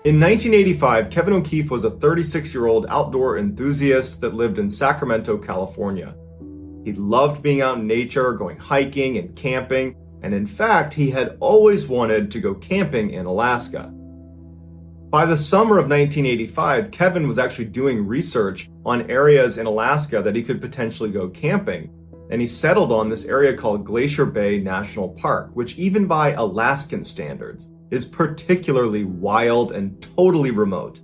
In 1985, Kevin O'Keefe was a 36-year-old outdoor enthusiast that lived in Sacramento, California. He loved being out in nature, going hiking and camping, and in fact, he had always wanted to go camping in Alaska. By the summer of 1985, Kevin was actually doing research on areas in Alaska that he could potentially go camping, and he settled on this area called Glacier Bay National Park, which even by Alaskan standards is particularly wild and totally remote.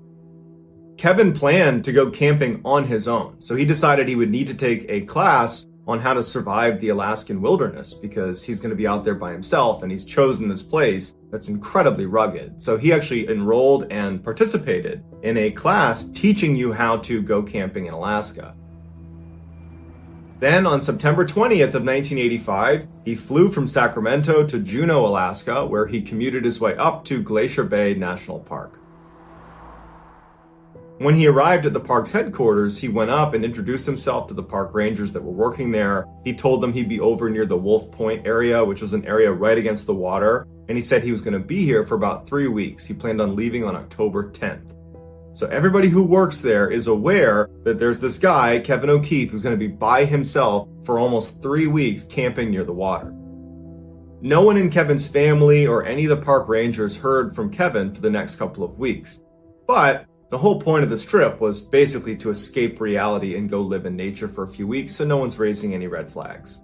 Kevin planned to go camping on his own, so he decided he would need to take a class on how to survive the Alaskan wilderness because he's going to be out there by himself and he's chosen this place that's incredibly rugged. So he actually enrolled and participated in a class teaching you how to go camping in Alaska. Then on September 20th of 1985, he flew from Sacramento to Juneau, Alaska, where he commuted his way up to Glacier Bay National Park. When he arrived at the park's headquarters, he went up and introduced himself to the park rangers that were working there. He told them he'd be over near the Wolf Point area, which was an area right against the water, and he said he was going to be here for about 3 weeks. He planned on leaving on October 10th. So everybody who works there is aware that there's this guy, Kevin O'Keefe, who's going to be by himself for almost 3 weeks camping near the water. No one in Kevin's family or any of the park rangers heard from Kevin for the next couple of weeks. But the whole point of this trip was basically to escape reality and go live in nature for a few weeks, so no one's raising any red flags.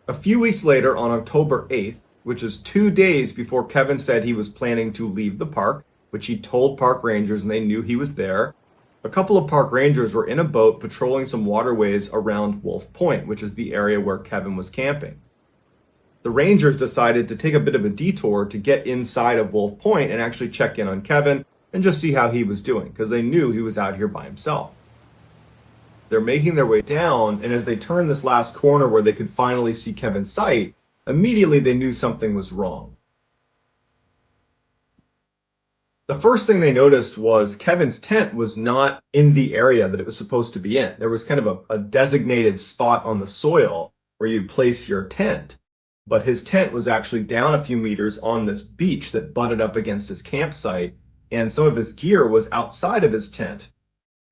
A few weeks later, on October 8th, which is 2 days before Kevin said he was planning to leave the park, which he told park rangers and they knew he was there, a couple of park rangers were in a boat patrolling some waterways around Wolf Point, which is the area where Kevin was camping. The rangers decided to take a bit of a detour to get inside of Wolf Point and actually check in on Kevin and just see how he was doing, because they knew he was out here by himself. They're making their way down, and as they turned this last corner where they could finally see Kevin's sight, immediately they knew something was wrong. The first thing they noticed was Kevin's tent was not in the area that it was supposed to be in. There was kind of a designated spot on the soil where you'd place your tent, but his tent was actually down a few meters on this beach that butted up against his campsite, and some of his gear was outside of his tent.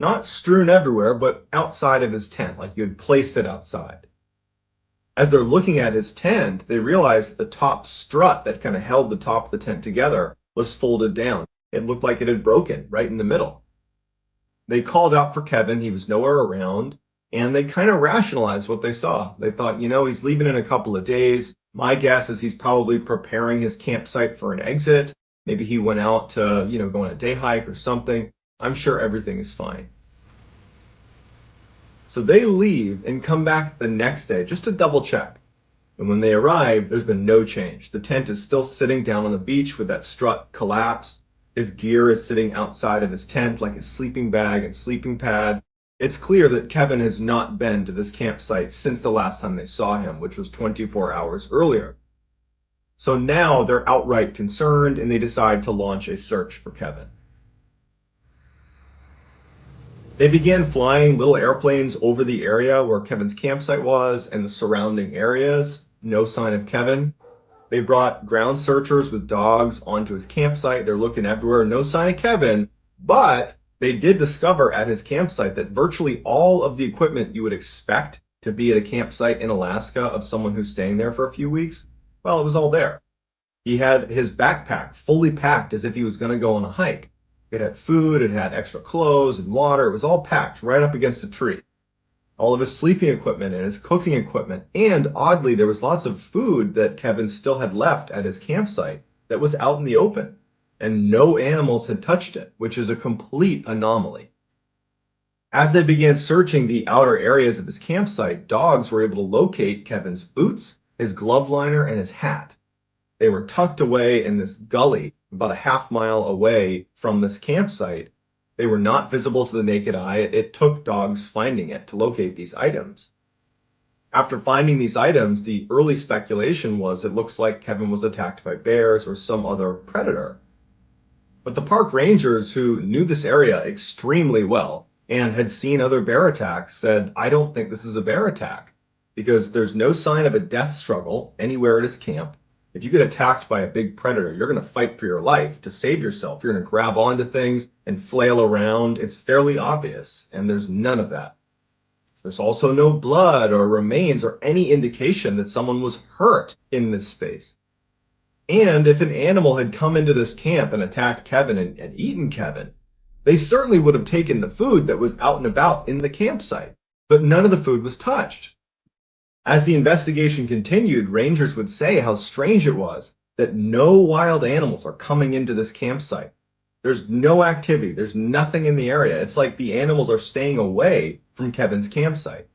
Not strewn everywhere, but outside of his tent, like you had placed it outside. As they're looking at his tent, they realized that the top strut that kind of held the top of the tent together was folded down. It looked like it had broken right in the middle. They called out for Kevin. He was nowhere around, and they kind of rationalized what they saw. They thought, he's leaving in a couple of days. My guess is he's probably preparing his campsite for an exit. Maybe he went out to, go on a day hike or something. I'm sure everything is fine. So they leave and come back the next day just to double check. And when they arrive, there's been no change. The tent is still sitting down on the beach with that strut collapsed. His gear is sitting outside of his tent like his sleeping bag and sleeping pad. It's clear that Kevin has not been to this campsite since the last time they saw him, which was 24 hours earlier. So now they're outright concerned and they decide to launch a search for Kevin. They began flying little airplanes over the area where Kevin's campsite was and the surrounding areas. No sign of Kevin. They brought ground searchers with dogs onto his campsite. They're looking everywhere. No sign of Kevin. But they did discover at his campsite that virtually all of the equipment you would expect to be at a campsite in Alaska of someone who's staying there for a few weeks, well, it was all there. He had his backpack fully packed as if he was going to go on a hike. It had food, it had extra clothes and water. It was all packed right up against a tree. All of his sleeping equipment and his cooking equipment. And oddly, there was lots of food that Kevin still had left at his campsite that was out in the open. And no animals had touched it, which is a complete anomaly. As they began searching the outer areas of his campsite, dogs were able to locate Kevin's boots, his glove liner, and his hat. They were tucked away in this gully about a half-mile away from this campsite. They were not visible to the naked eye. It took dogs finding it to locate these items. After finding these items, the early speculation was it looks like Kevin was attacked by bears or some other predator. But the park rangers, who knew this area extremely well and had seen other bear attacks, said, I don't think this is a bear attack. because there's no sign of a death struggle anywhere at his camp. If you get attacked by a big predator, you're going to fight for your life to save yourself. You're going to grab onto things and flail around. It's fairly obvious, and there's none of that. There's also no blood or remains or any indication that someone was hurt in this space. And if an animal had come into this camp and attacked Kevin and eaten Kevin, they certainly would have taken the food that was out and about in the campsite, but none of the food was touched. As the investigation continued, rangers would say how strange it was that no wild animals are coming into this campsite. There's no activity. There's nothing in the area. It's like the animals are staying away from Kevin's campsite.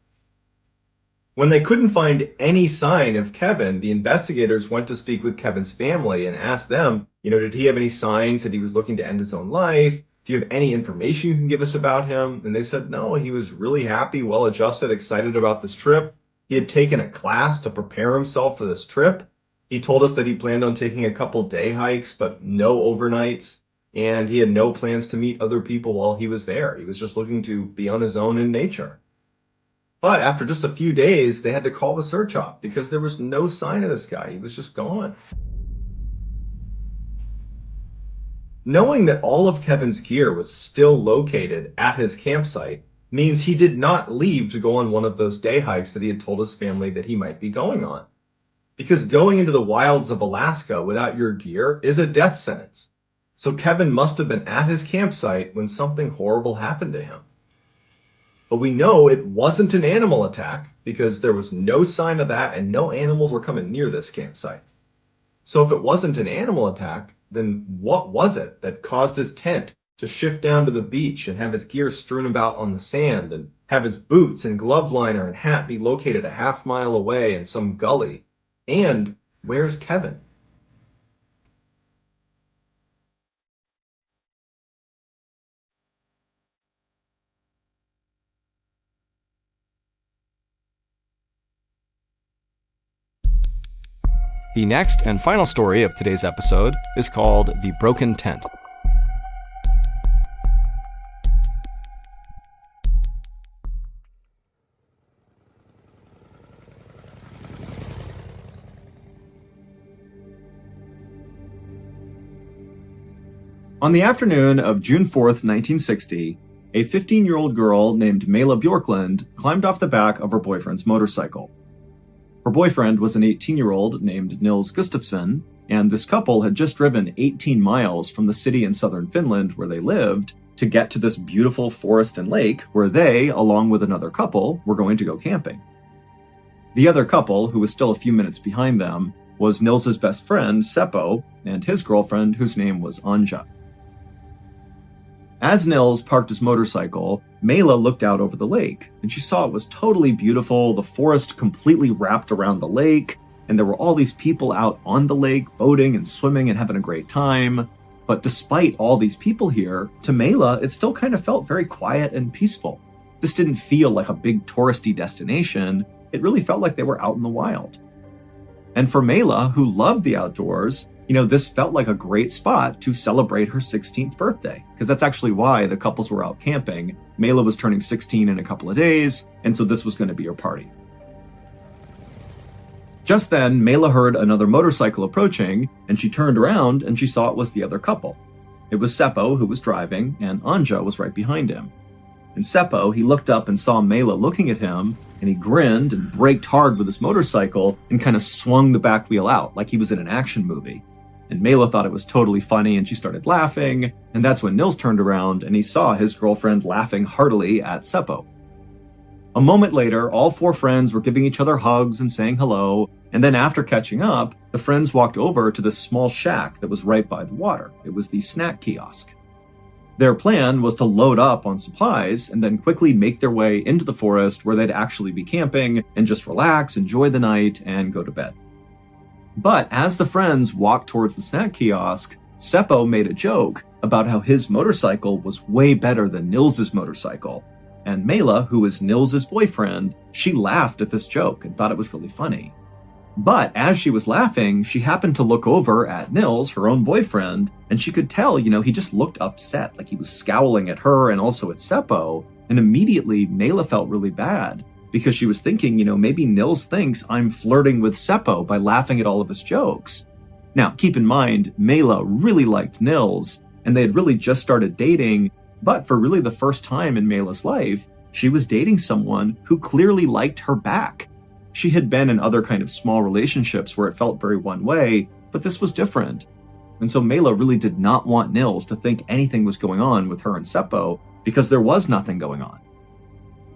When they couldn't find any sign of Kevin, the investigators went to speak with Kevin's family and asked them, did he have any signs that he was looking to end his own life? Do you have any information you can give us about him? And they said, no, he was really happy, well-adjusted, excited about this trip. He had taken a class to prepare himself for this trip. He told us that he planned on taking a couple day hikes, but no overnights. And he had no plans to meet other people while he was there. He was just looking to be on his own in nature. But after just a few days, they had to call the search off because there was no sign of this guy. He was just gone. Knowing that all of Kevin's gear was still located at his campsite means he did not leave to go on one of those day hikes that he had told his family that he might be going on. Because going into the wilds of Alaska without your gear is a death sentence. So Kevin must have been at his campsite when something horrible happened to him. But we know it wasn't an animal attack because there was no sign of that and no animals were coming near this campsite. So if it wasn't an animal attack, then what was it that caused his tent to shift down to the beach and have his gear strewn about on the sand and have his boots and glove liner and hat be located a half-mile away in some gully? And where's Kevin? The next and final story of today's episode is called The Broken Tent. On the afternoon of June 4th, 1960, a 15-year-old girl named Mela Bjorklund climbed off the back of her boyfriend's motorcycle. Her boyfriend was an 18-year-old named Nils Gustafsson, and this couple had just driven 18 miles from the city in southern Finland where they lived to get to this beautiful forest and lake where they, along with another couple, were going to go camping. The other couple, who was still a few minutes behind them, was Nils's best friend, Seppo, and his girlfriend, whose name was Anja. As Nils parked his motorcycle, Mela looked out over the lake, and she saw it was totally beautiful, the forest completely wrapped around the lake, and there were all these people out on the lake, boating and swimming and having a great time. But despite all these people here, to Mela, it still kind of felt very quiet and peaceful. This didn't feel like a big touristy destination, it really felt like they were out in the wild. And for Mela, who loved the outdoors, this felt like a great spot to celebrate her 16th birthday, because that's actually why the couples were out camping. Mela was turning 16 in a couple of days, and so this was going to be her party. Just then, Mela heard another motorcycle approaching, and she turned around and she saw it was the other couple. It was Seppo who was driving, and Anja was right behind him. And Seppo, he looked up and saw Mela looking at him, and he grinned and braked hard with his motorcycle and kind of swung the back wheel out like he was in an action movie. And Mela thought it was totally funny and she started laughing, and that's when Nils turned around and he saw his girlfriend laughing heartily at Seppo. A moment later, all four friends were giving each other hugs and saying hello, and then after catching up, the friends walked over to this small shack that was right by the water. It was the snack kiosk. Their plan was to load up on supplies and then quickly make their way into the forest where they'd actually be camping and just relax, enjoy the night, and go to bed. But as the friends walked towards the snack kiosk, Seppo made a joke about how his motorcycle was way better than Nils's motorcycle. And Mela, who was Nils's boyfriend, she laughed at this joke and thought it was really funny. But as she was laughing, she happened to look over at Nils, her own boyfriend, and she could tell, he just looked upset, like he was scowling at her and also at Seppo. And immediately, Mela felt really bad because she was thinking, maybe Nils thinks I'm flirting with Seppo by laughing at all of his jokes. Now, keep in mind, Mela really liked Nils, and they had really just started dating, but for really the first time in Mela's life, she was dating someone who clearly liked her back. She had been in other kind of small relationships where it felt very one way, but this was different. And so Mela really did not want Nils to think anything was going on with her and Seppo, because there was nothing going on.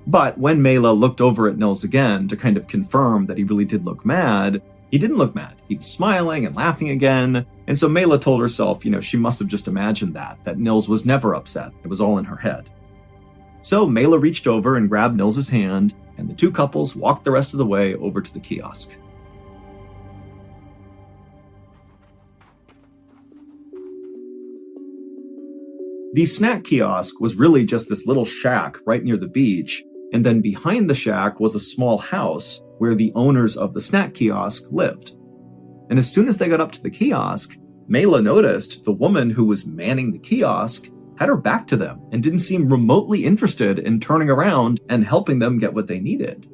But when Mela looked over at Nils again to kind of confirm that he really did look mad, he didn't look mad. He was smiling and laughing again. And so Mela told herself, she must have just imagined that Nils was never upset. It was all in her head. So Mela reached over and grabbed Nils's hand, and the two couples walked the rest of the way over to the kiosk. The snack kiosk was really just this little shack right near the beach, and then behind the shack was a small house where the owners of the snack kiosk lived. And as soon as they got up to the kiosk, Mela noticed the woman who was manning the kiosk had her back to them and didn't seem remotely interested in turning around and helping them get what they needed.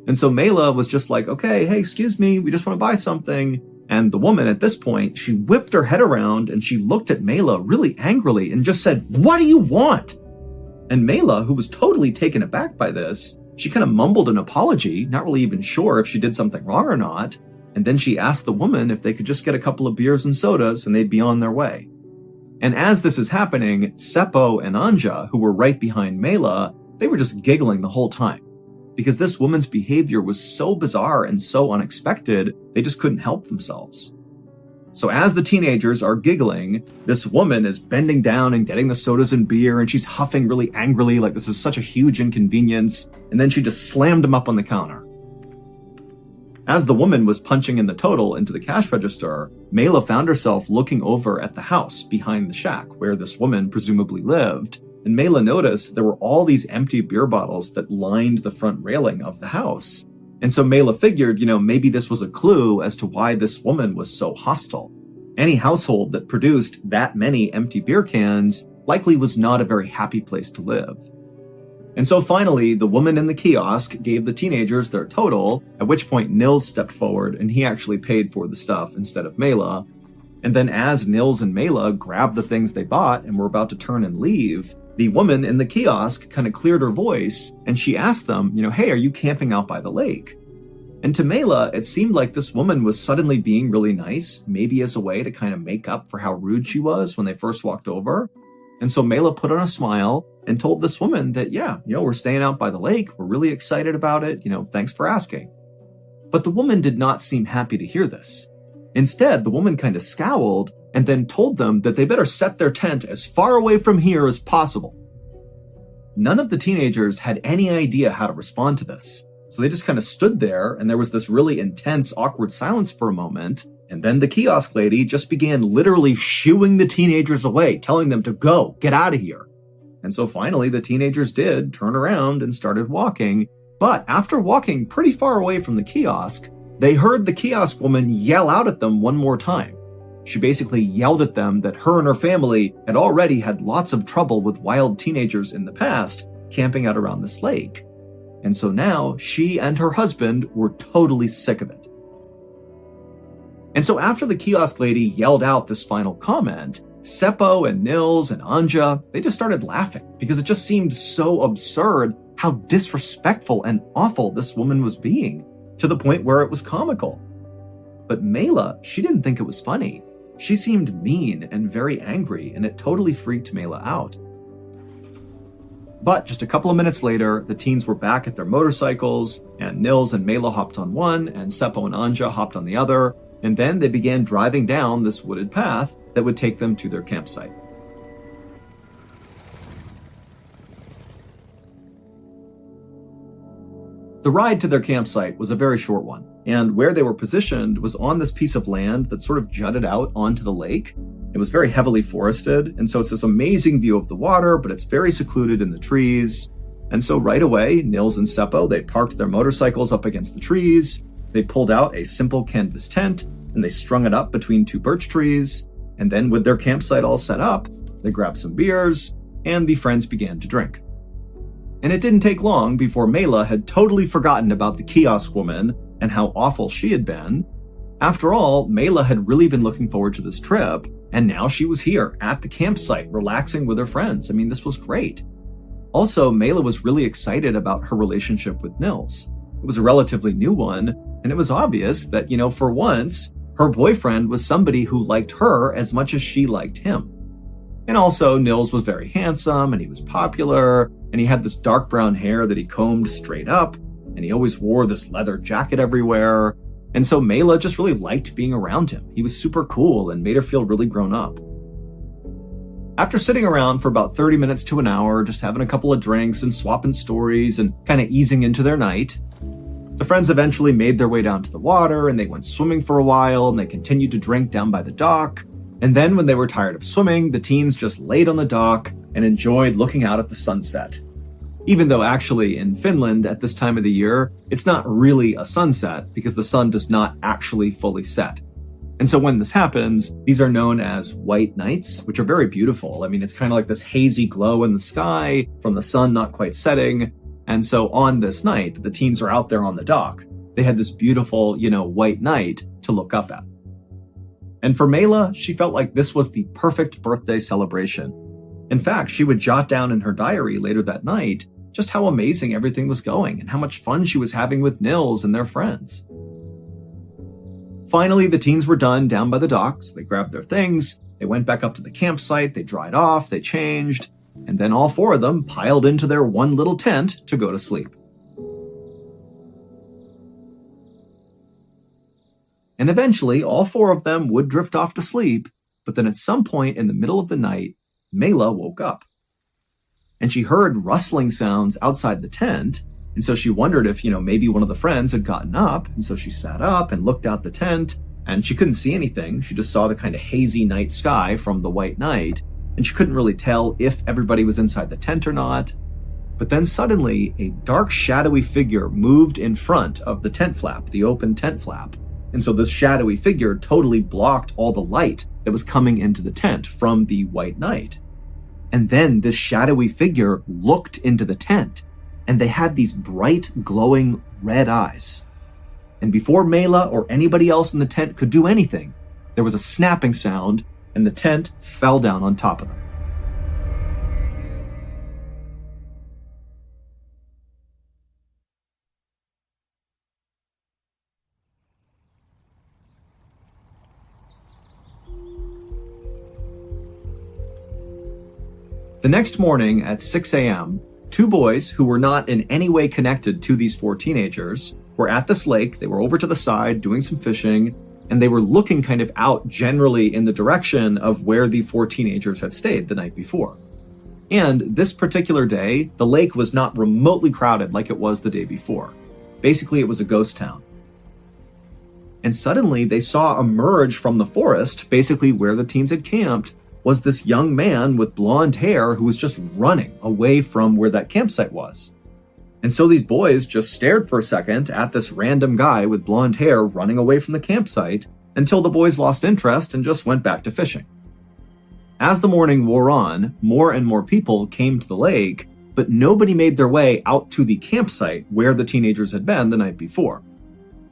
And so Mela was just like, okay, hey, excuse me, we just want to buy something. And the woman at this point, she whipped her head around and she looked at Mela really angrily and just said, "What do you want?" And Mela, who was totally taken aback by this, she kind of mumbled an apology, not really even sure if she did something wrong or not. And then she asked the woman if they could just get a couple of beers and sodas and they'd be on their way. And as this is happening, Seppo and Anja, who were right behind Mela, they were just giggling the whole time. Because this woman's behavior was so bizarre and so unexpected, they just couldn't help themselves. So as the teenagers are giggling, this woman is bending down and getting the sodas and beer, and she's huffing really angrily like this is such a huge inconvenience, and then she just slammed them up on the counter. As the woman was punching in the total into the cash register, Mela found herself looking over at the house behind the shack where this woman presumably lived, and Mela noticed there were all these empty beer bottles that lined the front railing of the house. And so Mela figured, maybe this was a clue as to why this woman was so hostile. Any household that produced that many empty beer cans likely was not a very happy place to live. And so finally, the woman in the kiosk gave the teenagers their total, at which point Nils stepped forward and he actually paid for the stuff instead of Mela. And then as Nils and Mela grabbed the things they bought and were about to turn and leave, the woman in the kiosk kind of cleared her voice and she asked them, hey, are you camping out by the lake? And to Mela, it seemed like this woman was suddenly being really nice, maybe as a way to kind of make up for how rude she was when they first walked over. And so Mela put on a smile and told this woman that, we're staying out by the lake. We're really excited about it. Thanks for asking. But the woman did not seem happy to hear this. Instead, the woman kind of scowled and then told them that they better set their tent as far away from here as possible. None of the teenagers had any idea how to respond to this. So they just kind of stood there, and there was this really intense, awkward silence for a moment, and then the kiosk lady just began literally shooing the teenagers away, telling them to go, get out of here. And so finally the teenagers did turn around and started walking, but after walking pretty far away from the kiosk, they heard the kiosk woman yell out at them one more time. She basically yelled at them that her and her family had already had lots of trouble with wild teenagers in the past camping out around this lake. And so now she and her husband were totally sick of it. And so after the kiosk lady yelled out this final comment, Seppo and Nils and Anja, they just started laughing because it just seemed so absurd how disrespectful and awful this woman was being, to the point where it was comical. But Mela, she didn't think it was funny. She seemed mean and very angry, and it totally freaked Mela out. But just a couple of minutes later, the teens were back at their motorcycles, and Nils and Mela hopped on one, and Seppo and Anja hopped on the other, and then they began driving down this wooded path that would take them to their campsite. The ride to their campsite was a very short one, and where they were positioned was on this piece of land that sort of jutted out onto the lake. It was very heavily forested, and so it's this amazing view of the water, but it's very secluded in the trees. And so right away, Nils and Seppo, they parked their motorcycles up against the trees, they pulled out a simple canvas tent, and they strung it up between two birch trees, and then with their campsite all set up, they grabbed some beers, and the friends began to drink. And it didn't take long before Mela had totally forgotten about the kiosk woman and how awful she had been. After all, Mela had really been looking forward to this trip, and now she was here at the campsite, relaxing with her friends. I mean, this was great. Also, Mela was really excited about her relationship with Nils. It was a relatively new one, and it was obvious that, for once, her boyfriend was somebody who liked her as much as she liked him. And also, Nils was very handsome, and he was popular, and he had this dark brown hair that he combed straight up, and he always wore this leather jacket everywhere. And so Mela just really liked being around him. He was super cool and made her feel really grown up. After sitting around for about 30 minutes to an hour, just having a couple of drinks and swapping stories and kind of easing into their night, the friends eventually made their way down to the water, and they went swimming for a while, and they continued to drink down by the dock. And then when they were tired of swimming, the teens just laid on the dock and enjoyed looking out at the sunset. Even though actually in Finland at this time of the year, it's not really a sunset because the sun does not actually fully set. And so when this happens, these are known as white nights, which are very beautiful. I mean, it's kind of like this hazy glow in the sky from the sun not quite setting. And so on this night, the teens are out there on the dock. They had this beautiful, white night to look up at. And for Mela, she felt like this was the perfect birthday celebration. In fact, she would jot down in her diary later that night just how amazing everything was going and how much fun she was having with Nils and their friends. Finally, the teens were done down by the dock, so they grabbed their things, they went back up to the campsite, they dried off, they changed, and then all four of them piled into their one little tent to go to sleep. And eventually, all four of them would drift off to sleep, but then at some point in the middle of the night, Mela woke up. And she heard rustling sounds outside the tent, and so she wondered if, maybe one of the friends had gotten up, and so she sat up and looked out the tent, and she couldn't see anything. She just saw the kind of hazy night sky from the white night, and she couldn't really tell if everybody was inside the tent or not. But then suddenly, a dark, shadowy figure moved in front of the tent flap, the open tent flap. And so this shadowy figure totally blocked all the light that was coming into the tent from the white night. And then this shadowy figure looked into the tent, and they had these bright, glowing red eyes. And before Mela or anybody else in the tent could do anything, there was a snapping sound, and the tent fell down on top of them. The next morning at 6 a.m., two boys who were not in any way connected to these four teenagers were at this lake. They were over to the side doing some fishing, and they were looking kind of out generally in the direction of where the four teenagers had stayed the night before. And this particular day, the lake was not remotely crowded like it was the day before. Basically, it was a ghost town. And suddenly they saw emerge from the forest, basically where the teens had camped, was this young man with blonde hair who was just running away from where that campsite was. And so these boys just stared for a second at this random guy with blonde hair running away from the campsite until the boys lost interest and just went back to fishing. As the morning wore on, more and more people came to the lake, but nobody made their way out to the campsite where the teenagers had been the night before.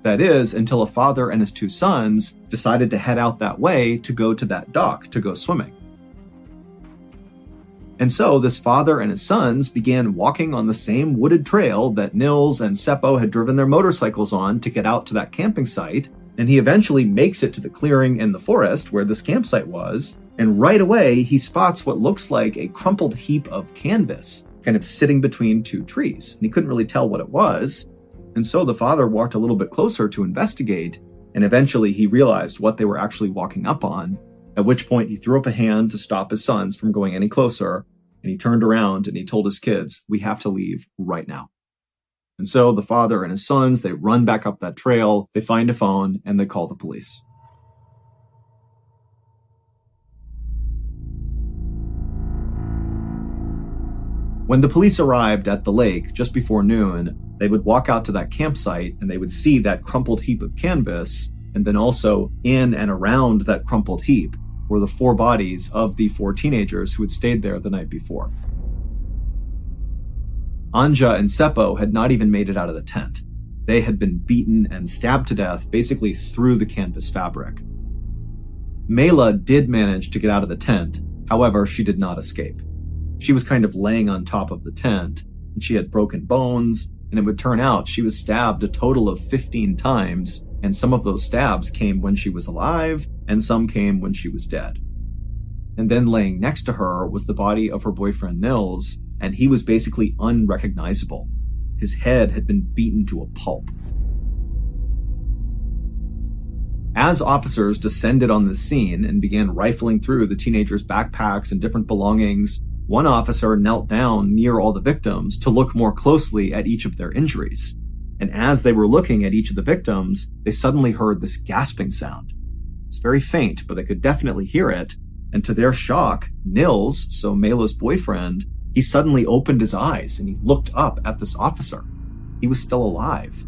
That is, until a father and his two sons decided to head out that way to go to that dock to go swimming. And so this father and his sons began walking on the same wooded trail that Nils and Seppo had driven their motorcycles on to get out to that camping site, and he eventually makes it to the clearing in the forest where this campsite was, and right away he spots what looks like a crumpled heap of canvas kind of sitting between two trees, and he couldn't really tell what it was. And so the father walked a little bit closer to investigate, and eventually he realized what they were actually walking up on, at which point he threw up a hand to stop his sons from going any closer, and he turned around and he told his kids, "We have to leave right now." And so the father and his sons, they run back up that trail, they find a phone, and they call the police. When the police arrived at the lake just before noon, they would walk out to that campsite and they would see that crumpled heap of canvas, and then also in and around that crumpled heap were the four bodies of the four teenagers who had stayed there the night before. Anja and Seppo had not even made it out of the tent. They had been beaten and stabbed to death basically through the canvas fabric. Mela did manage to get out of the tent, however, she did not escape. She was kind of laying on top of the tent, and she had broken bones, and it would turn out she was stabbed a total of 15 times, and some of those stabs came when she was alive, and some came when she was dead. And then laying next to her was the body of her boyfriend Nils, and he was basically unrecognizable. His head had been beaten to a pulp. As officers descended on the scene and began rifling through the teenagers' backpacks and different belongings, one officer knelt down near all the victims to look more closely at each of their injuries. And as they were looking at each of the victims, they suddenly heard this gasping sound. It's very faint, but they could definitely hear it. And to their shock, Nils, so Mela's boyfriend, he suddenly opened his eyes and he looked up at this officer. He was still alive.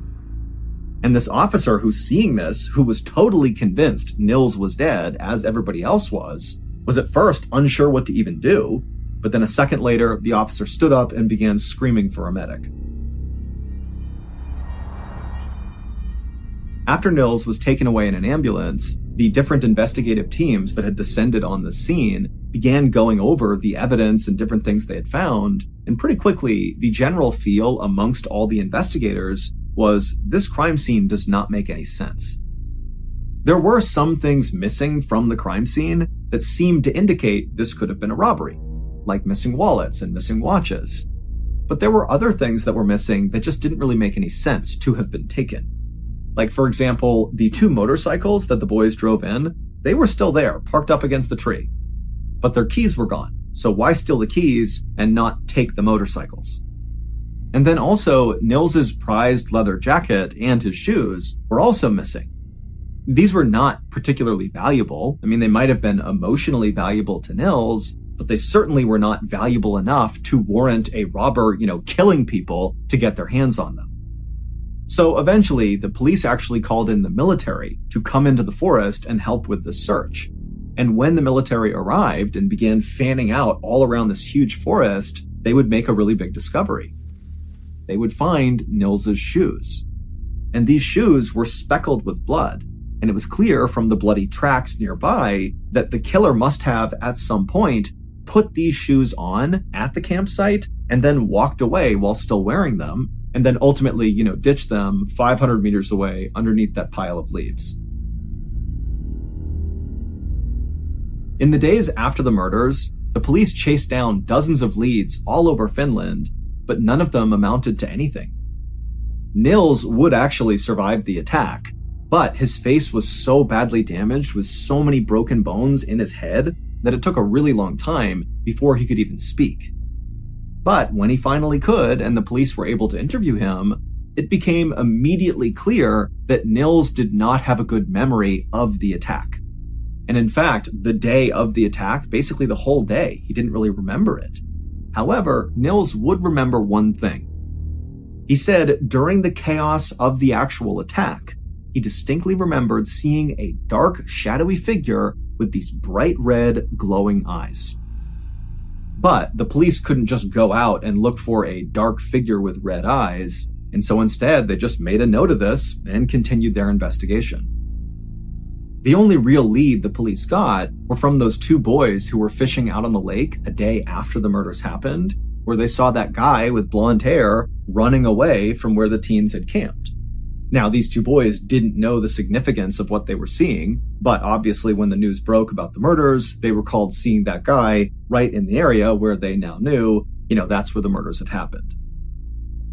And this officer who's seeing this, who was totally convinced Nils was dead, as everybody else was at first unsure what to even do, but then a second later, the officer stood up and began screaming for a medic. After Nils was taken away in an ambulance, the different investigative teams that had descended on the scene began going over the evidence and different things they had found, and pretty quickly, the general feel amongst all the investigators was this crime scene does not make any sense. There were some things missing from the crime scene that seemed to indicate this could have been a robbery, like missing wallets and missing watches. But there were other things that were missing that just didn't really make any sense to have been taken. Like, for example, the 2 motorcycles that the boys drove in, they were still there, parked up against the tree. But their keys were gone, so why steal the keys and not take the motorcycles? And then also, Nils's prized leather jacket and his shoes were also missing. These were not particularly valuable. I mean, they might have been emotionally valuable to Nils, but they certainly were not valuable enough to warrant a robber, killing people to get their hands on them. So eventually, the police actually called in the military to come into the forest and help with the search. And when the military arrived and began fanning out all around this huge forest, they would make a really big discovery. They would find Nils's shoes. And these shoes were speckled with blood, and it was clear from the bloody tracks nearby that the killer must have, at some point, put these shoes on at the campsite and then walked away while still wearing them, and then ultimately, ditched them 500 meters away underneath that pile of leaves. In the days after the murders, the police chased down dozens of leads all over Finland, but none of them amounted to anything. Nils would actually survive the attack, but his face was so badly damaged with so many broken bones in his head that it took a really long time before he could even speak. But when he finally could and the police were able to interview him, it became immediately clear that Nils did not have a good memory of the attack. And in fact, the day of the attack, basically the whole day, he didn't really remember it. However, Nils would remember one thing. He said during the chaos of the actual attack, he distinctly remembered seeing a dark, shadowy figure with these bright red, glowing eyes. But the police couldn't just go out and look for a dark figure with red eyes, and so instead they just made a note of this and continued their investigation. The only real lead the police got were from those 2 boys who were fishing out on the lake a day after the murders happened, where they saw that guy with blonde hair running away from where the teens had camped. Now, these 2 boys didn't know the significance of what they were seeing, but obviously when the news broke about the murders, they recalled seeing that guy right in the area where they now knew, that's where the murders had happened.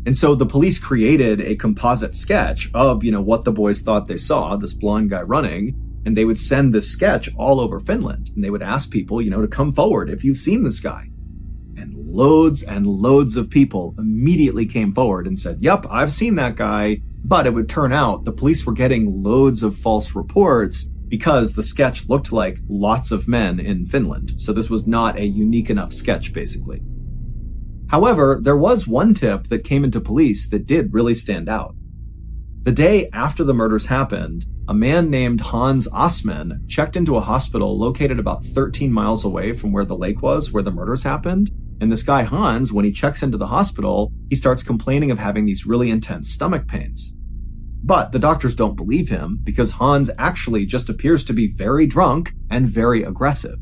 And so the police created a composite sketch of, what the boys thought they saw, this blonde guy running, and they would send this sketch all over Finland, and they would ask people, to come forward if you've seen this guy. And loads of people immediately came forward and said, yep, I've seen that guy. But it would turn out the police were getting loads of false reports because the sketch looked like lots of men in Finland. So this was not a unique enough sketch, basically. However, there was one tip that came into police that did really stand out. The day after the murders happened, a man named Hans Osman checked into a hospital located about 13 miles away from where the lake was, where the murders happened, And this guy Hans, when he checks into the hospital, he starts complaining of having these really intense stomach pains. But the doctors don't believe him because Hans actually just appears to be very drunk and very aggressive.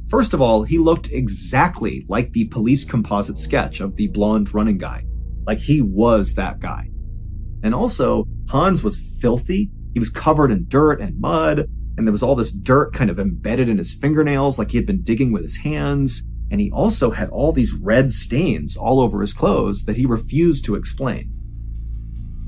First of all, he looked exactly like the police composite sketch of the blonde running guy. Like he was that guy. And also, Hans was filthy. He was covered in dirt and mud, and there was all this dirt kind of embedded in his fingernails like he had been digging with his hands. And he also had all these red stains all over his clothes that he refused to explain.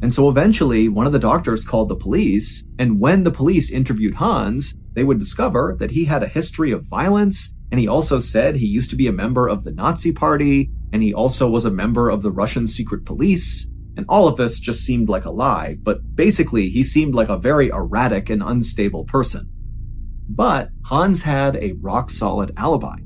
And so eventually, one of the doctors called the police, and when the police interviewed Hans, they would discover that he had a history of violence, and he also said he used to be a member of the Nazi Party, and he also was a member of the Russian secret police, and all of this just seemed like a lie, but basically he seemed like a very erratic and unstable person. But Hans had a rock-solid alibi.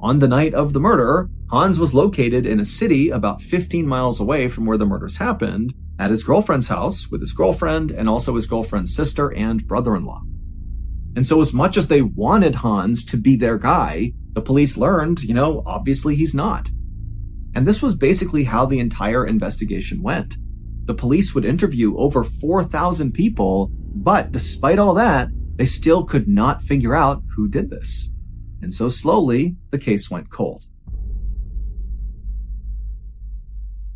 On the night of the murder, Hans was located in a city about 15 miles away from where the murders happened, at his girlfriend's house with his girlfriend and also his girlfriend's sister and brother-in-law. And so as much as they wanted Hans to be their guy, the police learned, obviously he's not. And this was basically how the entire investigation went. The police would interview over 4,000 people, but despite all that, they still could not figure out who did this. And so slowly, the case went cold.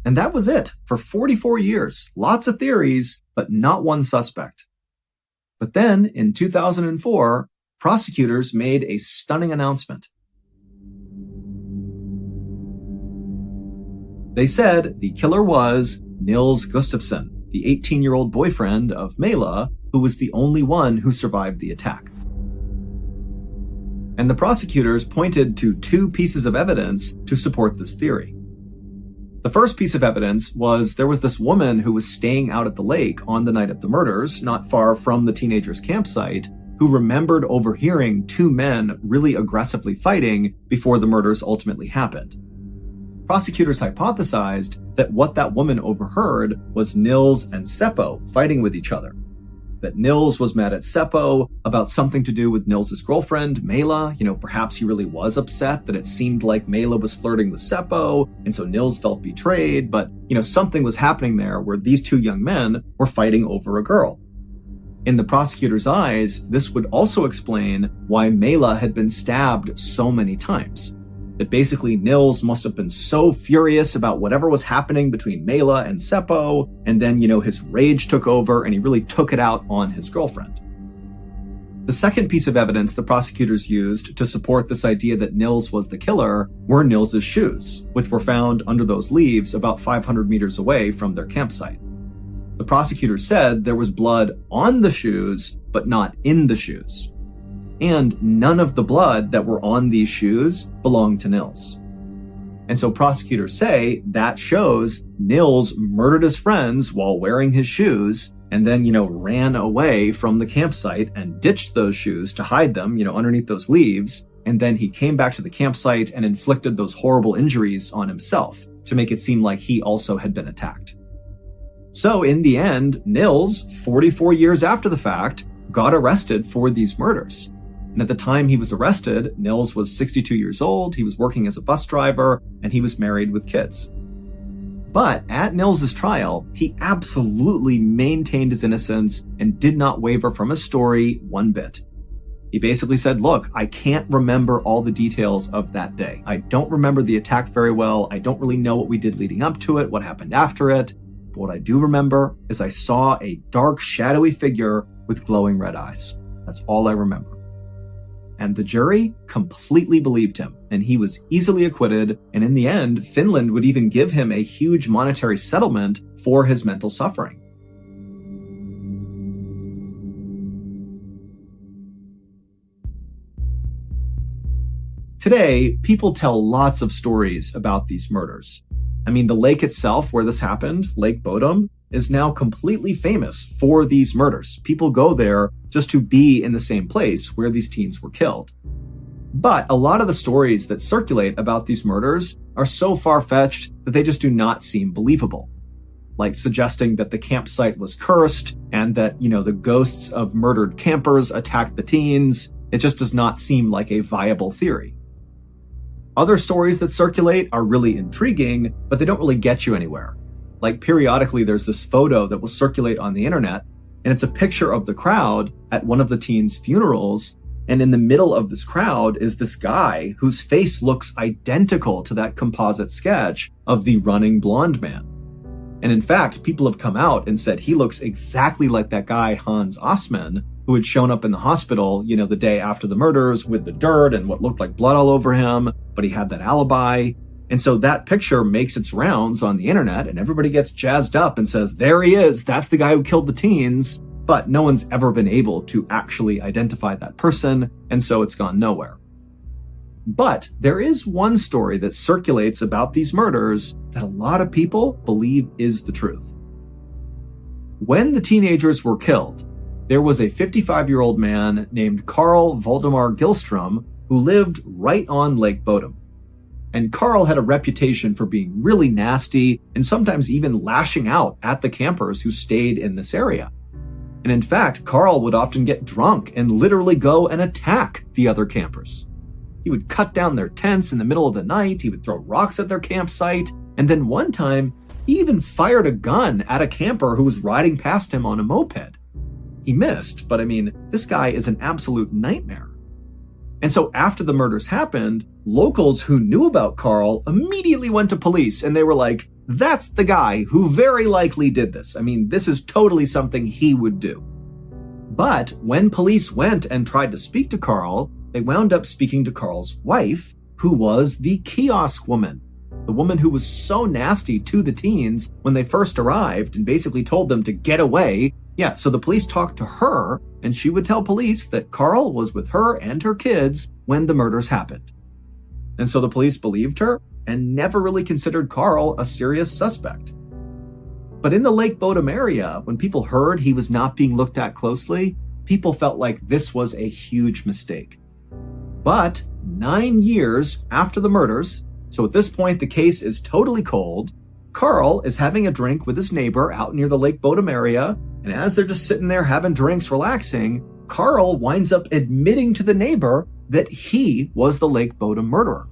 And that was it for 44 years. Lots of theories, but not one suspect. But then, in 2004, prosecutors made a stunning announcement. They said the killer was Nils Gustafsson, the 18-year-old boyfriend of Mela, who was the only one who survived the attack. And the prosecutors pointed to two pieces of evidence to support this theory. The first piece of evidence was there was this woman who was staying out at the lake on the night of the murders, not far from the teenagers' campsite, who remembered overhearing two men really aggressively fighting before the murders ultimately happened. Prosecutors hypothesized that what that woman overheard was Nils and Seppo fighting with each other. That Nils was mad at Seppo about something to do with Nils' girlfriend, Mela. Perhaps he really was upset that it seemed like Mela was flirting with Seppo, and so Nils felt betrayed, but, something was happening there where these two young men were fighting over a girl. In the prosecutor's eyes, this would also explain why Mela had been stabbed so many times. That basically Nils must have been so furious about whatever was happening between Mela and Seppo, and then, his rage took over and he really took it out on his girlfriend. The second piece of evidence the prosecutors used to support this idea that Nils was the killer were Nils' shoes, which were found under those leaves about 500 meters away from their campsite. The prosecutors said there was blood on the shoes, but not in the shoes. And none of the blood that were on these shoes belonged to Nils. And so prosecutors say that shows Nils murdered his friends while wearing his shoes and then, ran away from the campsite and ditched those shoes to hide them, underneath those leaves. And then he came back to the campsite and inflicted those horrible injuries on himself to make it seem like he also had been attacked. So in the end, Nils, 44 years after the fact, got arrested for these murders. And at the time he was arrested, Nils was 62 years old, he was working as a bus driver, and he was married with kids. But at Nils' trial, he absolutely maintained his innocence and did not waver from his story one bit. He basically said, look, I can't remember all the details of that day. I don't remember the attack very well. I don't really know what we did leading up to it, what happened after it. But what I do remember is I saw a dark, shadowy figure with glowing red eyes. That's all I remember. And the jury completely believed him, and he was easily acquitted, and in the end, Finland would even give him a huge monetary settlement for his mental suffering. Today, people tell lots of stories about these murders. I mean, the lake itself where this happened, Lake Bodom, is now completely famous for these murders. People go there just to be in the same place where these teens were killed. But a lot of the stories that circulate about these murders are so far-fetched that they just do not seem believable. Like suggesting that the campsite was cursed and that, the ghosts of murdered campers attacked the teens. It just does not seem like a viable theory. Other stories that circulate are really intriguing, but they don't really get you anywhere. Like periodically there's this photo that will circulate on the internet, and it's a picture of the crowd at one of the teens' funerals, and in the middle of this crowd is this guy whose face looks identical to that composite sketch of the running blonde man. And in fact, people have come out and said he looks exactly like that guy Hans Osman, who had shown up in the hospital, the day after the murders with the dirt and what looked like blood all over him, but he had that alibi. And so that picture makes its rounds on the internet, and everybody gets jazzed up and says, there he is, that's the guy who killed the teens. But no one's ever been able to actually identify that person, and so it's gone nowhere. But there is one story that circulates about these murders that a lot of people believe is the truth. When the teenagers were killed, there was a 55-year-old man named Carl Valdemar Gilstrom who lived right on Lake Bodom. And Carl had a reputation for being really nasty and sometimes even lashing out at the campers who stayed in this area. And in fact, Carl would often get drunk and literally go and attack the other campers. He would cut down their tents in the middle of the night, he would throw rocks at their campsite, and then one time, he even fired a gun at a camper who was riding past him on a moped. He missed, but this guy is an absolute nightmare. And so after the murders happened, locals who knew about Carl immediately went to police, and they were like, that's the guy who very likely did this. This is totally something he would do. But when police went and tried to speak to Carl, they wound up speaking to Carl's wife, who was the kiosk woman. The woman who was so nasty to the teens when they first arrived and basically told them to get away. Yeah, so the police talked to her, and she would tell police that Carl was with her and her kids when the murders happened. And so the police believed her and never really considered Carl a serious suspect. But in the Lake Bodom area, when people heard he was not being looked at closely, people felt like this was a huge mistake. But 9 years after the murders, so at this point the case is totally cold, Carl is having a drink with his neighbor out near the Lake Bodom area, and as they're just sitting there having drinks, relaxing, Carl winds up admitting to the neighbor that he was the Lake Bodom murderer.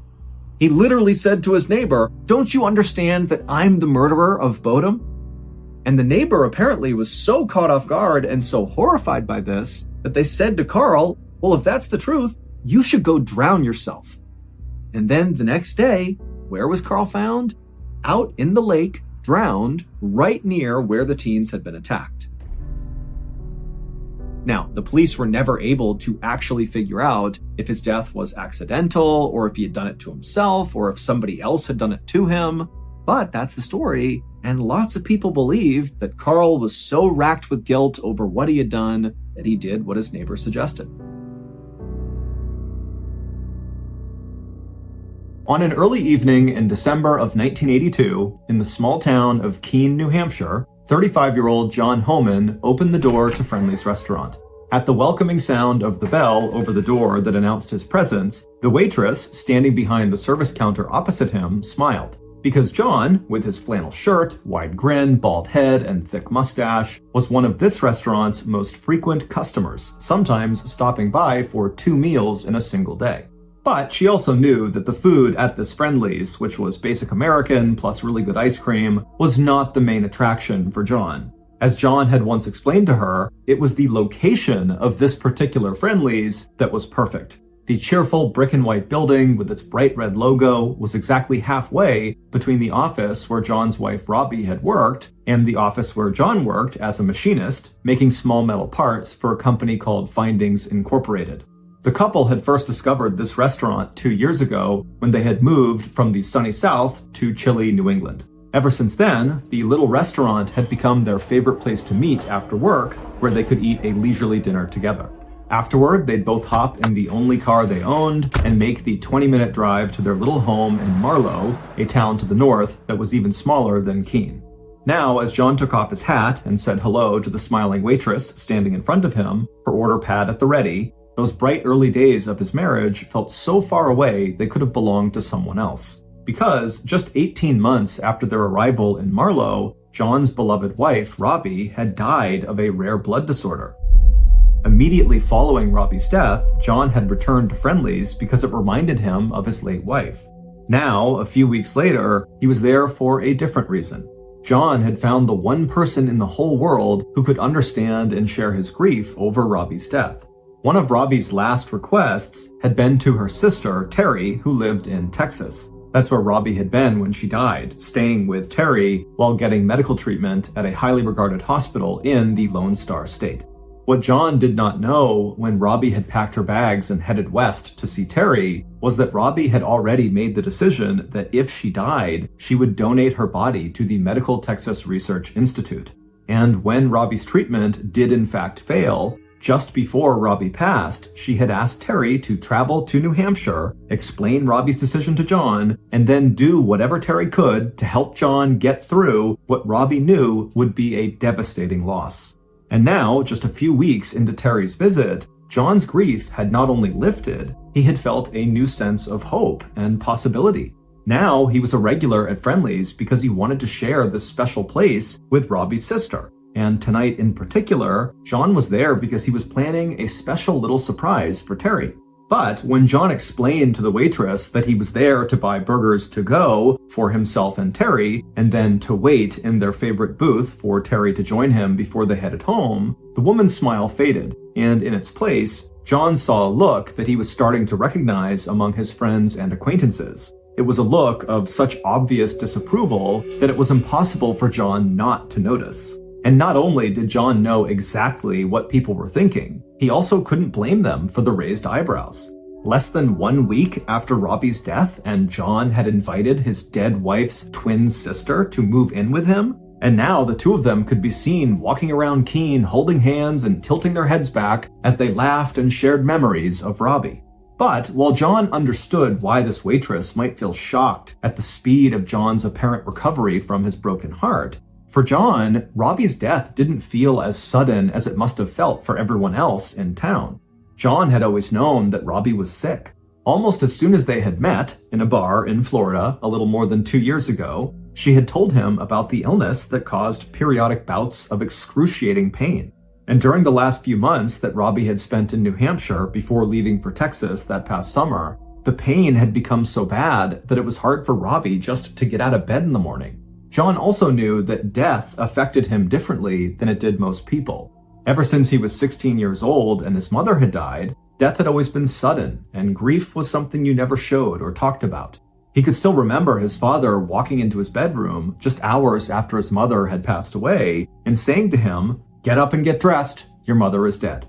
He literally said to his neighbor, don't you understand that I'm the murderer of Bodom? And the neighbor apparently was so caught off guard and so horrified by this that they said to Carl, well, if that's the truth, you should go drown yourself. And then the next day, where was Carl found? Out in the lake, drowned, right near where the teens had been attacked. Now, the police were never able to actually figure out if his death was accidental, or if he had done it to himself, or if somebody else had done it to him. But that's the story, and lots of people believe that Carl was so racked with guilt over what he had done that he did what his neighbor suggested. On an early evening in December of 1982, in the small town of Keene, New Hampshire, 35-year-old John Homan opened the door to Friendly's restaurant. At the welcoming sound of the bell over the door that announced his presence, the waitress, standing behind the service counter opposite him, smiled. Because John, with his flannel shirt, wide grin, bald head, and thick mustache, was one of this restaurant's most frequent customers, sometimes stopping by for 2 meals in a single day. But she also knew that the food at this Friendly's, which was basic American plus really good ice cream, was not the main attraction for John. As John had once explained to her, it was the location of this particular Friendly's that was perfect. The cheerful brick and white building with its bright red logo was exactly halfway between the office where John's wife Robbie had worked and the office where John worked as a machinist, making small metal parts for a company called Findings Incorporated. The couple had first discovered this restaurant 2 years ago when they had moved from the sunny South to chilly New England. Ever since then, the little restaurant had become their favorite place to meet after work, where they could eat a leisurely dinner together. Afterward, they'd both hop in the only car they owned and make the 20-minute drive to their little home in Marlow, a town to the north that was even smaller than Keene. Now, as John took off his hat and said hello to the smiling waitress standing in front of him, her order pad at the ready, those bright early days of his marriage felt so far away they could have belonged to someone else. Because just 18 months after their arrival in Marlow, John's beloved wife, Robbie, had died of a rare blood disorder. Immediately following Robbie's death, John had returned to Friendly's because it reminded him of his late wife. Now, a few weeks later, he was there for a different reason. John had found the one person in the whole world who could understand and share his grief over Robbie's death. One of Robbie's last requests had been to her sister, Terry, who lived in Texas. That's where Robbie had been when she died, staying with Terry while getting medical treatment at a highly regarded hospital in the Lone Star State. What John did not know when Robbie had packed her bags and headed west to see Terry was that Robbie had already made the decision that if she died, she would donate her body to the Medical Texas Research Institute. And when Robbie's treatment did in fact fail, just before Robbie passed, she had asked Terry to travel to New Hampshire, explain Robbie's decision to John, and then do whatever Terry could to help John get through what Robbie knew would be a devastating loss. And now, just a few weeks into Terry's visit, John's grief had not only lifted, he had felt a new sense of hope and possibility. Now he was a regular at Friendly's because he wanted to share this special place with Robbie's sister. And tonight in particular, John was there because he was planning a special little surprise for Terry. But when John explained to the waitress that he was there to buy burgers to go for himself and Terry, and then to wait in their favorite booth for Terry to join him before they headed home, the woman's smile faded, and in its place, John saw a look that he was starting to recognize among his friends and acquaintances. It was a look of such obvious disapproval that it was impossible for John not to notice. And not only did John know exactly what people were thinking, he also couldn't blame them for the raised eyebrows. Less than 1 week after Robbie's death, and John had invited his dead wife's twin sister to move in with him, and now the two of them could be seen walking around Keene holding hands and tilting their heads back as they laughed and shared memories of Robbie. But while John understood why this waitress might feel shocked at the speed of John's apparent recovery from his broken heart, for John, Robbie's death didn't feel as sudden as it must have felt for everyone else in town. John had always known that Robbie was sick. Almost as soon as they had met in a bar in Florida a little more than 2 years ago, she had told him about the illness that caused periodic bouts of excruciating pain. And during the last few months that Robbie had spent in New Hampshire before leaving for Texas that past summer, the pain had become so bad that it was hard for Robbie just to get out of bed in the morning. John also knew that death affected him differently than it did most people. Ever since he was 16 years old and his mother had died, death had always been sudden, and grief was something you never showed or talked about. He could still remember his father walking into his bedroom just hours after his mother had passed away and saying to him, "Get up and get dressed, your mother is dead."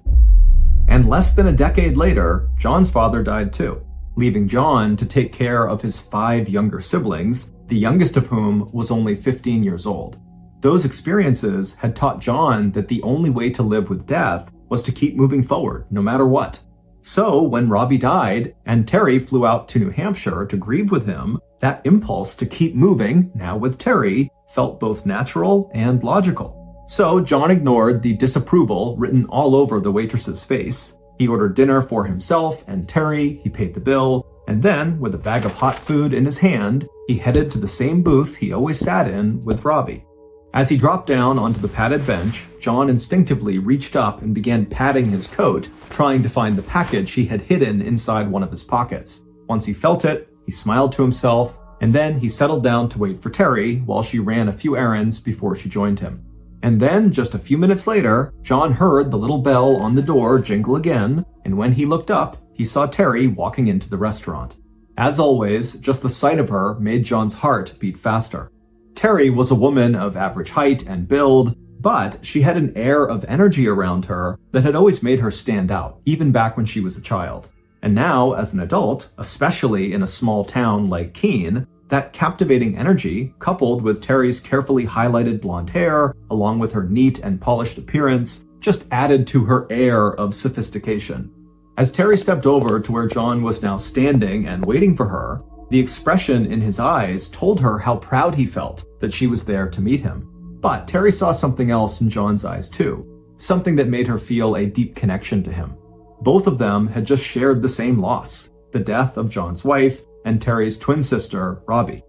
And less than a decade later, John's father died too, leaving John to take care of his 5 younger siblings, the youngest of whom was only 15 years old. Those experiences had taught John that the only way to live with death was to keep moving forward, no matter what. So when Robbie died and Terry flew out to New Hampshire to grieve with him, that impulse to keep moving, now with Terry, felt both natural and logical. So John ignored the disapproval written all over the waitress's face. He ordered dinner for himself and Terry, he paid the bill, and then, with a bag of hot food in his hand, he headed to the same booth he always sat in with Robbie. As he dropped down onto the padded bench, John instinctively reached up and began patting his coat, trying to find the package he had hidden inside one of his pockets. Once he felt it, he smiled to himself, and then he settled down to wait for Terry while she ran a few errands before she joined him. And then, just a few minutes later, John heard the little bell on the door jingle again, and when he looked up, he saw Terry walking into the restaurant. As always, just the sight of her made John's heart beat faster. Terry was a woman of average height and build, but she had an air of energy around her that had always made her stand out, even back when she was a child. And now, as an adult, especially in a small town like Keene, that captivating energy, coupled with Terry's carefully highlighted blonde hair, along with her neat and polished appearance, just added to her air of sophistication. As Terry stepped over to where John was now standing and waiting for her, the expression in his eyes told her how proud he felt that she was there to meet him. But Terry saw something else in John's eyes too, something that made her feel a deep connection to him. Both of them had just shared the same loss, the death of John's wife and Terry's twin sister, Robbie.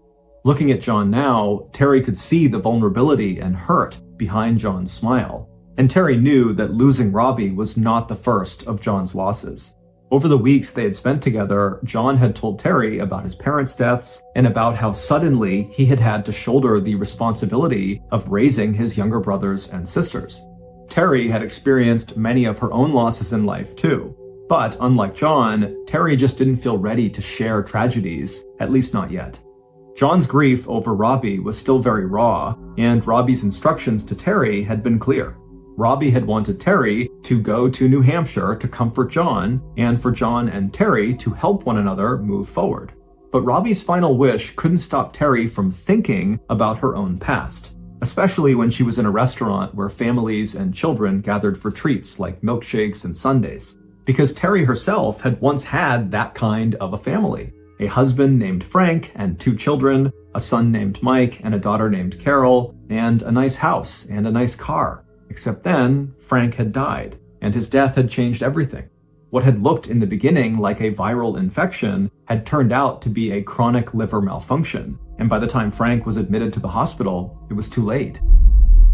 Looking at John now, Terry could see the vulnerability and hurt behind John's smile. And Terry knew that losing Robbie was not the first of John's losses. Over the weeks they had spent together, John had told Terry about his parents' deaths and about how suddenly he had had to shoulder the responsibility of raising his younger brothers and sisters. Terry had experienced many of her own losses in life too, but unlike John, Terry just didn't feel ready to share tragedies, at least not yet. John's grief over Robbie was still very raw, and Robbie's instructions to Terry had been clear. Robbie had wanted Terry to go to New Hampshire to comfort John, and for John and Terry to help one another move forward. But Robbie's final wish couldn't stop Terry from thinking about her own past, especially when she was in a restaurant where families and children gathered for treats like milkshakes and sundaes. Because Terry herself had once had that kind of a family. A husband named Frank and 2 children, a son named Mike and a daughter named Carol, and a nice house and a nice car. Except then, Frank had died, and his death had changed everything. What had looked in the beginning like a viral infection had turned out to be a chronic liver malfunction, and by the time Frank was admitted to the hospital, it was too late.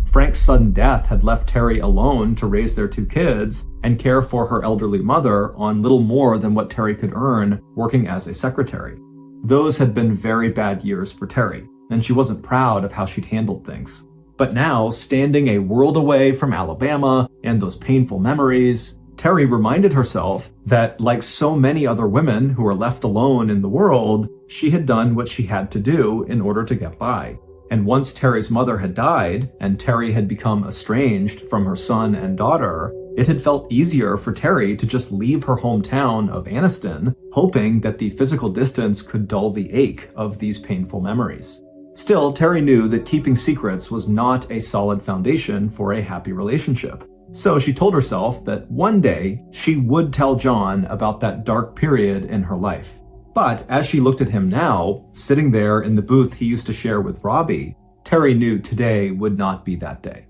Frank's sudden death had left Terry alone to raise their 2 kids and care for her elderly mother on little more than what Terry could earn working as a secretary. Those had been very bad years for Terry, and she wasn't proud of how she'd handled things. But now, standing a world away from Alabama and those painful memories, Terry reminded herself that, like so many other women who are left alone in the world, she had done what she had to do in order to get by. And once Terry's mother had died, and Terry had become estranged from her son and daughter, it had felt easier for Terry to just leave her hometown of Anniston, hoping that the physical distance could dull the ache of these painful memories. Still, Terry knew that keeping secrets was not a solid foundation for a happy relationship. So she told herself that one day she would tell John about that dark period in her life. But as she looked at him now, sitting there in the booth he used to share with Robbie, Terry knew today would not be that day.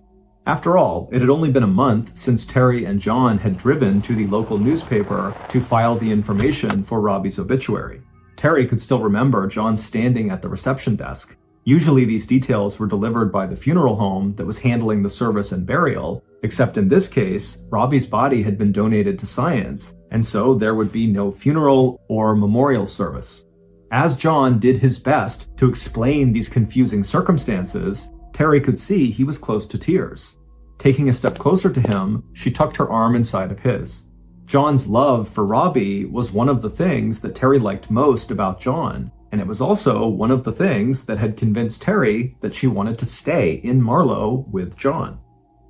After all, it had only been a month since Terry and John had driven to the local newspaper to file the information for Robbie's obituary. Terry could still remember John standing at the reception desk. Usually these details were delivered by the funeral home that was handling the service and burial, except in this case, Robbie's body had been donated to science, and so there would be no funeral or memorial service. As John did his best to explain these confusing circumstances, Terry could see he was close to tears. Taking a step closer to him, she tucked her arm inside of his. John's love for Robbie was one of the things that Terry liked most about John, and it was also one of the things that had convinced Terry that she wanted to stay in Marlowe with John.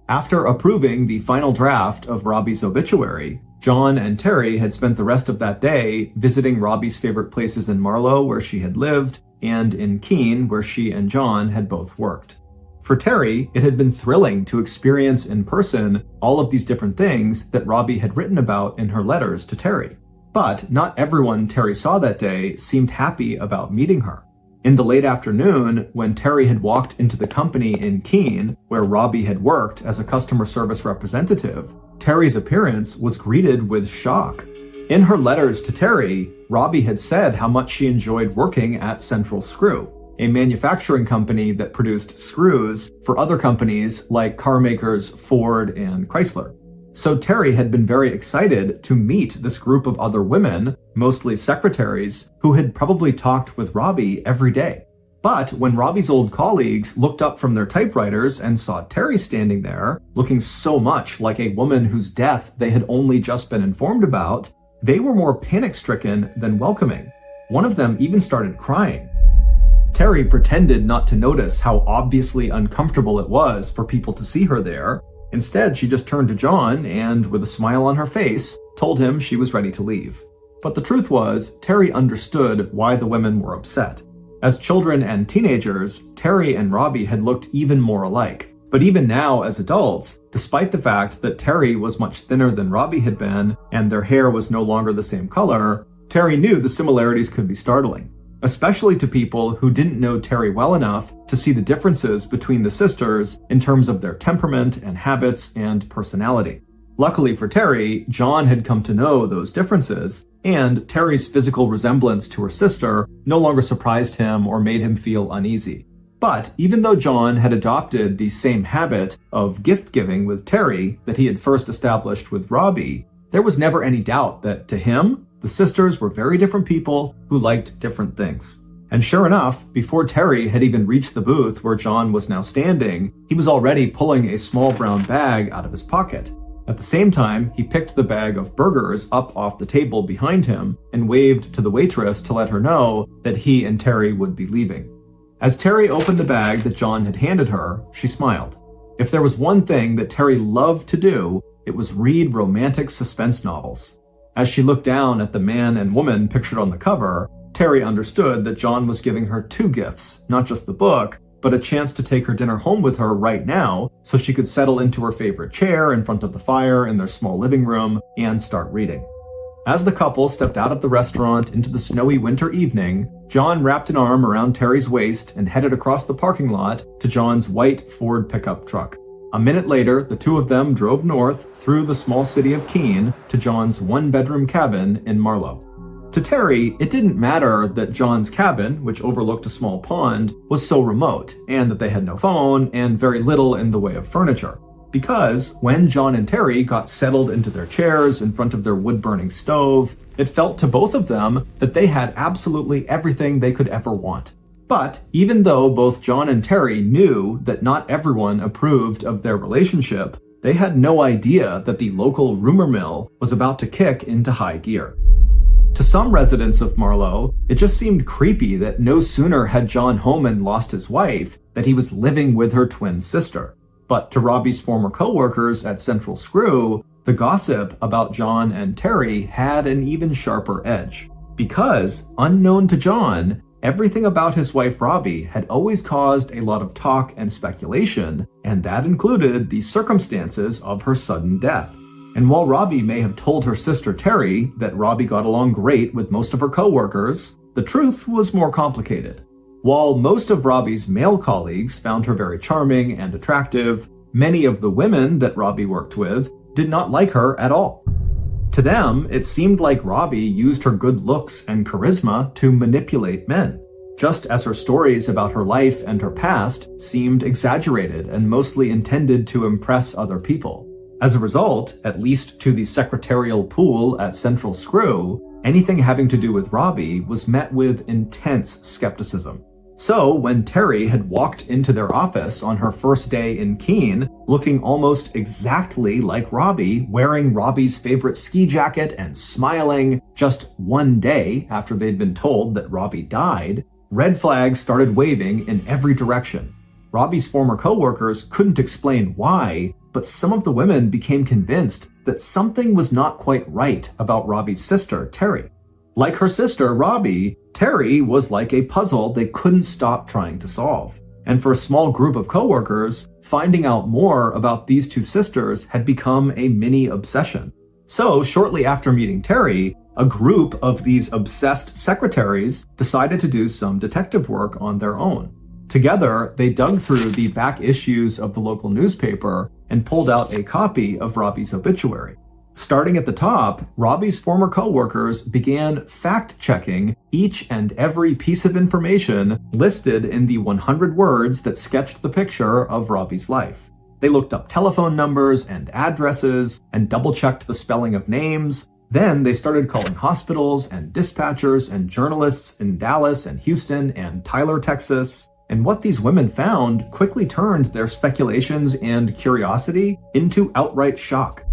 After approving the final draft of Robbie's obituary, John and Terry had spent the rest of that day visiting Robbie's favorite places in Marlowe where she had lived, and in Keene where she and John had both worked. For Terry, it had been thrilling to experience in person all of these different things that Robbie had written about in her letters to Terry. But not everyone Terry saw that day seemed happy about meeting her. In the late afternoon, when Terry had walked into the company in Keene, where Robbie had worked as a customer service representative, Terry's appearance was greeted with shock. In her letters to Terry, Robbie had said how much she enjoyed working at Central Screw, a manufacturing company that produced screws for other companies like car makers Ford and Chrysler. So Terry had been very excited to meet this group of other women, mostly secretaries, who had probably talked with Robbie every day. But when Robbie's old colleagues looked up from their typewriters and saw Terry standing there, looking so much like a woman whose death they had only just been informed about, they were more panic-stricken than welcoming. One of them even started crying. Terry pretended not to notice how obviously uncomfortable it was for people to see her there. Instead, she just turned to John and, with a smile on her face, told him she was ready to leave. But the truth was, Terry understood why the women were upset. As children and teenagers, Terry and Robbie had looked even more alike. But even now, as adults, despite the fact that Terry was much thinner than Robbie had been, and their hair was no longer the same color, Terry knew the similarities could be startling. Especially to people who didn't know Terry well enough to see the differences between the sisters in terms of their temperament and habits and personality. Luckily for Terry, John had come to know those differences, and Terry's physical resemblance to her sister no longer surprised him or made him feel uneasy. But even though John had adopted the same habit of gift-giving with Terry that he had first established with Robbie, There was never any doubt that, to him, the sisters were very different people who liked different things. And sure enough, before Terry had even reached the booth where John was now standing, he was already pulling a small brown bag out of his pocket. At the same time, he picked the bag of burgers up off the table behind him and waved to the waitress to let her know that he and Terry would be leaving. As Terry opened the bag that John had handed her, she smiled. If there was one thing that Terry loved to do, it was read romantic suspense novels. As she looked down at the man and woman pictured on the cover, Terry understood that John was giving her two gifts, not just the book, but a chance to take her dinner home with her right now so she could settle into her favorite chair in front of the fire in their small living room and start reading. As the couple stepped out of the restaurant into the snowy winter evening, John wrapped an arm around Terry's waist and headed across the parking lot to John's white Ford pickup truck. A minute later, the two of them drove north through the small city of Keene to John's one-bedroom cabin in Marlow. To Terry, it didn't matter that John's cabin, which overlooked a small pond, was so remote, and that they had no phone and very little in the way of furniture. Because when John and Terry got settled into their chairs in front of their wood-burning stove, it felt to both of them that they had absolutely everything they could ever want. But even though both John and Terry knew that not everyone approved of their relationship, they had no idea that the local rumor mill was about to kick into high gear. To some residents of Marlow, it just seemed creepy that no sooner had John Homan lost his wife that he was living with her twin sister. But to Robbie's former co-workers at Central Screw, the gossip about John and Terry had an even sharper edge. Because, unknown to John, everything about his wife Robbie had always caused a lot of talk and speculation, and that included the circumstances of her sudden death. And while Robbie may have told her sister Terry that Robbie got along great with most of her co-workers, the truth was more complicated. While most of Robbie's male colleagues found her very charming and attractive, many of the women that Robbie worked with did not like her at all. To them, it seemed like Robbie used her good looks and charisma to manipulate men, just as her stories about her life and her past seemed exaggerated and mostly intended to impress other people. As a result, at least to the secretarial pool at Central Screw, anything having to do with Robbie was met with intense skepticism. So, when Terry had walked into their office on her first day in Keene, looking almost exactly like Robbie, wearing Robbie's favorite ski jacket and smiling just one day after they'd been told that Robbie died, red flags started waving in every direction. Robbie's former co-workers couldn't explain why, but some of the women became convinced that something was not quite right about Robbie's sister, Terry. Like her sister, Robbie, Terry was like a puzzle they couldn't stop trying to solve. And for a small group of coworkers, finding out more about these two sisters had become a mini obsession. So, shortly after meeting Terry, a group of these obsessed secretaries decided to do some detective work on their own. Together, they dug through the back issues of the local newspaper and pulled out a copy of Robbie's obituary. Starting at the top, Robbie's former co-workers began fact-checking each and every piece of information listed in the 100 words that sketched the picture of Robbie's life. They looked up telephone numbers and addresses and double-checked the spelling of names. Then they started calling hospitals and dispatchers and journalists in Dallas and Houston and Tyler, Texas. And what these women found quickly turned their speculations and curiosity into outright shock.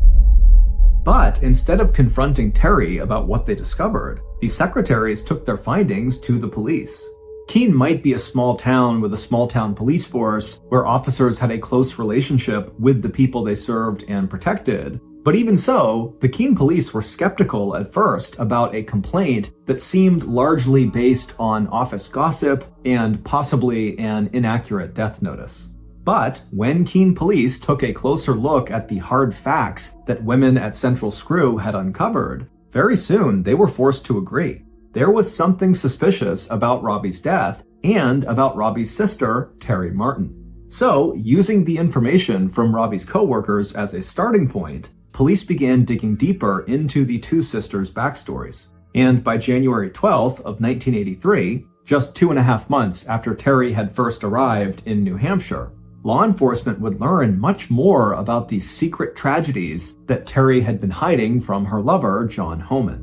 But instead of confronting Terry about what they discovered, the secretaries took their findings to the police. Keene might be a small town with a small town police force where officers had a close relationship with the people they served and protected, but even so, the Keene police were skeptical at first about a complaint that seemed largely based on office gossip and possibly an inaccurate death notice. But when Keene police took a closer look at the hard facts that women at Central Screw had uncovered, very soon they were forced to agree. There was something suspicious about Robbie's death and about Robbie's sister, Terry Martin. So, using the information from Robbie's co-workers as a starting point, police began digging deeper into the two sisters' backstories. And by January 12th of 1983, just 2.5 months after Terry had first arrived in New Hampshire, law enforcement would learn much more about the secret tragedies that Terry had been hiding from her lover, John Homan.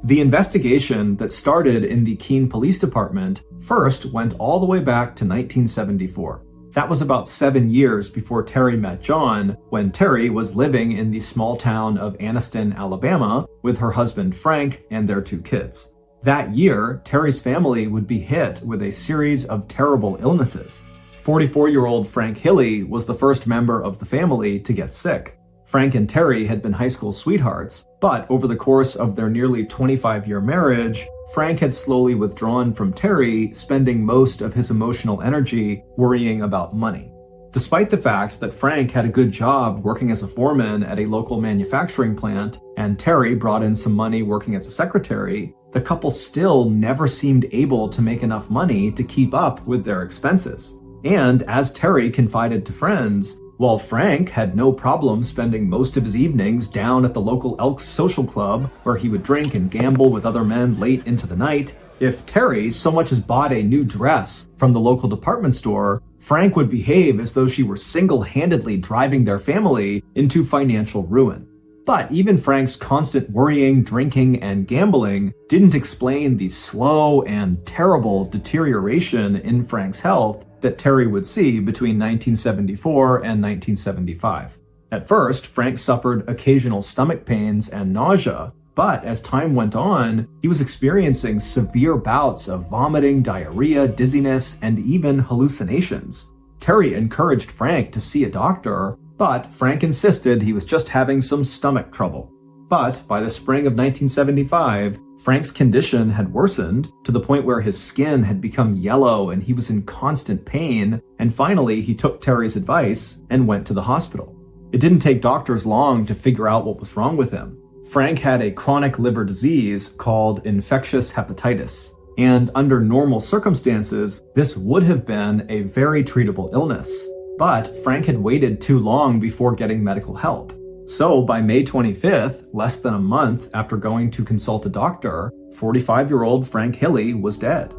The investigation that started in the Keene Police Department first went all the way back to 1974. That was about 7 years before Terry met John, when Terry was living in the small town of Anniston, Alabama, with her husband Frank and their 2 kids. That year, Terry's family would be hit with a series of terrible illnesses. 44-year-old Frank Hilly was the first member of the family to get sick. Frank and Terry had been high school sweethearts, but over the course of their nearly 25-year marriage, Frank had slowly withdrawn from Terry, spending most of his emotional energy worrying about money. Despite the fact that Frank had a good job working as a foreman at a local manufacturing plant, and Terry brought in some money working as a secretary, the couple still never seemed able to make enough money to keep up with their expenses. And as Terry confided to friends, while Frank had no problem spending most of his evenings down at the local Elks Social Club, where he would drink and gamble with other men late into the night, if Terry so much as bought a new dress from the local department store, Frank would behave as though she were single-handedly driving their family into financial ruin. But even Frank's constant worrying, drinking, and gambling didn't explain the slow and terrible deterioration in Frank's health that Terry would see between 1974 and 1975. At first, Frank suffered occasional stomach pains and nausea, but as time went on, he was experiencing severe bouts of vomiting, diarrhea, dizziness, and even hallucinations. Terry encouraged Frank to see a doctor, but Frank insisted he was just having some stomach trouble. But by the spring of 1975, Frank's condition had worsened to the point where his skin had become yellow and he was in constant pain, and finally he took Terry's advice and went to the hospital. It didn't take doctors long to figure out what was wrong with him. Frank had a chronic liver disease called infectious hepatitis, and under normal circumstances, this would have been a very treatable illness. But Frank had waited too long before getting medical help. So by May 25th, less than a month after going to consult a doctor, 45-year-old Frank Hilly was dead.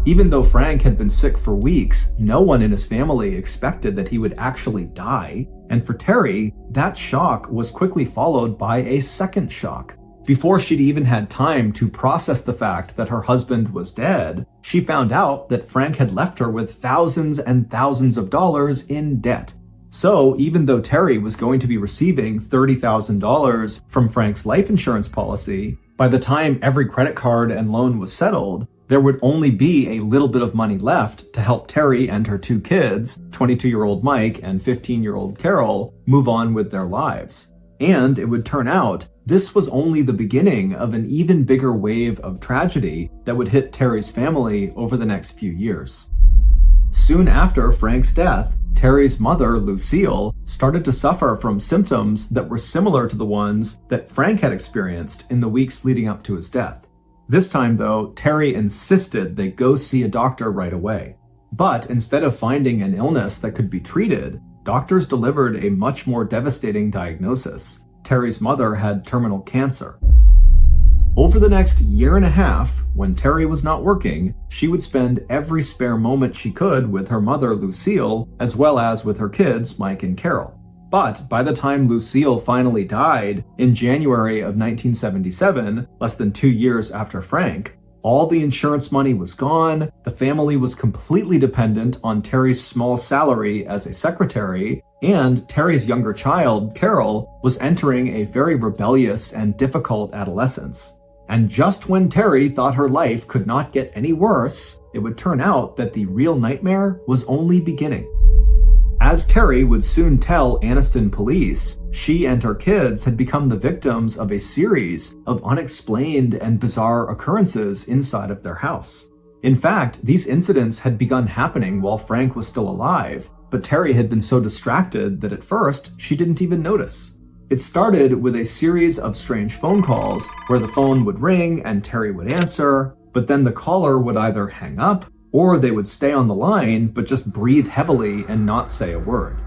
Even though Frank had been sick for weeks, no one in his family expected that he would actually die. And for Terry, that shock was quickly followed by a second shock. Before she'd even had time to process the fact that her husband was dead, she found out that Frank had left her with thousands and thousands of dollars in debt. So even though Terry was going to be receiving $30,000 from Frank's life insurance policy, by the time every credit card and loan was settled, there would only be a little bit of money left to help Terry and her 2 kids, 22-year-old Mike and 15-year-old Carol, move on with their lives. And it would turn out this was only the beginning of an even bigger wave of tragedy that would hit Terry's family over the next few years. Soon after Frank's death, Terry's mother, Lucille, started to suffer from symptoms that were similar to the ones that Frank had experienced in the weeks leading up to his death. This time, though, Terry insisted they go see a doctor right away. But instead of finding an illness that could be treated, doctors delivered a much more devastating diagnosis. Terry's mother had terminal cancer. Over the next year and a half, when Terry was not working, she would spend every spare moment she could with her mother, Lucille, as well as with her kids, Mike and Carol. But by the time Lucille finally died in January of 1977, less than 2 years after Frank, all the insurance money was gone, the family was completely dependent on Terry's small salary as a secretary, and Terry's younger child, Carol, was entering a very rebellious and difficult adolescence. And just when Terry thought her life could not get any worse, it would turn out that the real nightmare was only beginning. As Terry would soon tell Anniston police, she and her kids had become the victims of a series of unexplained and bizarre occurrences inside of their house. In fact, these incidents had begun happening while Frank was still alive, but Terry had been so distracted that at first she didn't even notice. It started with a series of strange phone calls where the phone would ring and Terry would answer, but then the caller would either hang up or they would stay on the line but just breathe heavily and not say a word.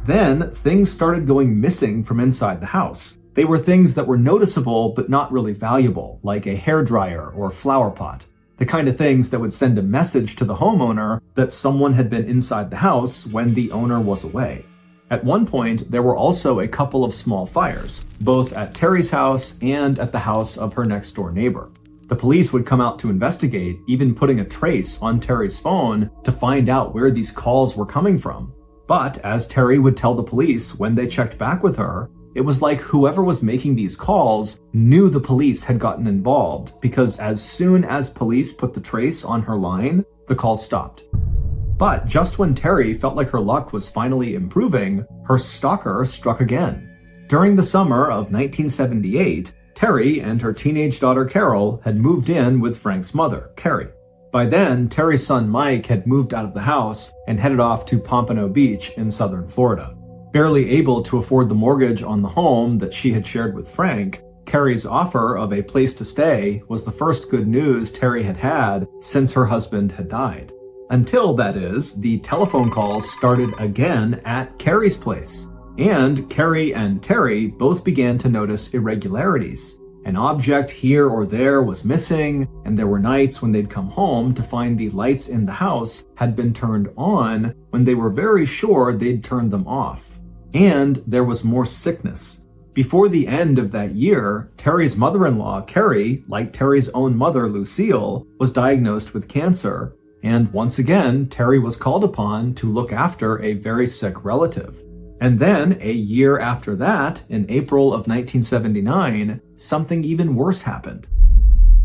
Then things started going missing from inside the house. They were things that were noticeable but not really valuable, like a hairdryer or flower pot. The kind of things that would send a message to the homeowner that someone had been inside the house when the owner was away. At one point, there were also a couple of small fires, both at Terry's house and at the house of her next-door neighbor. The police would come out to investigate, even putting a trace on Terry's phone to find out where these calls were coming from. But as Terry would tell the police when they checked back with her, it was like whoever was making these calls knew the police had gotten involved, because as soon as police put the trace on her line, the calls stopped. But just when Terry felt like her luck was finally improving, her stalker struck again. During the summer of 1978, Terry and her teenage daughter Carol had moved in with Frank's mother, Carrie. By then, Terry's son Mike had moved out of the house and headed off to Pompano Beach in southern Florida. Barely able to afford the mortgage on the home that she had shared with Frank, Carrie's offer of a place to stay was the first good news Terry had had since her husband had died. Until, that is, the telephone calls started again at Carrie's place. And Carrie and Terry both began to notice irregularities. An object here or there was missing, and there were nights when they'd come home to find the lights in the house had been turned on when they were very sure they'd turned them off. And there was more sickness. Before the end of that year, Terry's mother-in-law, Carrie, like Terry's own mother, Lucille, was diagnosed with cancer. And once again, Terry was called upon to look after a very sick relative. And then, a year after that, in April of 1979, something even worse happened.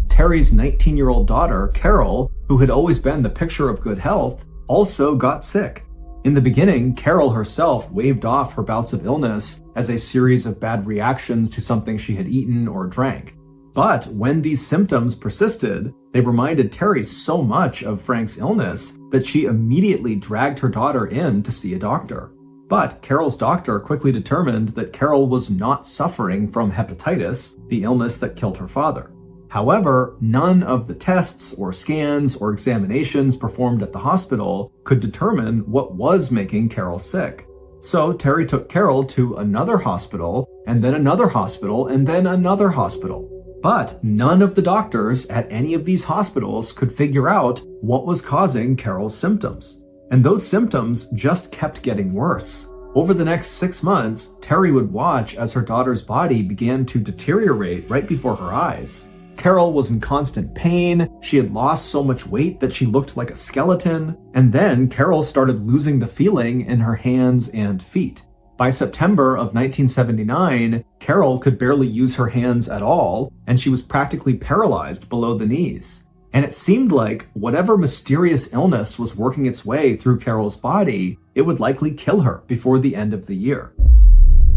Terry's 19-year-old daughter, Carol, who had always been the picture of good health, also got sick. In the beginning, Carol herself waved off her bouts of illness as a series of bad reactions to something she had eaten or drank. But when these symptoms persisted, they reminded Terry so much of Frank's illness that she immediately dragged her daughter in to see a doctor. But Carol's doctor quickly determined that Carol was not suffering from hepatitis, the illness that killed her father. However, none of the tests or scans or examinations performed at the hospital could determine what was making Carol sick. So Terry took Carol to another hospital, and then another hospital, and then another hospital. But none of the doctors at any of these hospitals could figure out what was causing Carol's symptoms. And those symptoms just kept getting worse. Over the next 6 months, Terry would watch as her daughter's body began to deteriorate right before her eyes. Carol was in constant pain, she had lost so much weight that she looked like a skeleton, and then Carol started losing the feeling in her hands and feet. By September of 1979, Carol could barely use her hands at all, and she was practically paralyzed below the knees. And it seemed like whatever mysterious illness was working its way through Carol's body, it would likely kill her before the end of the year.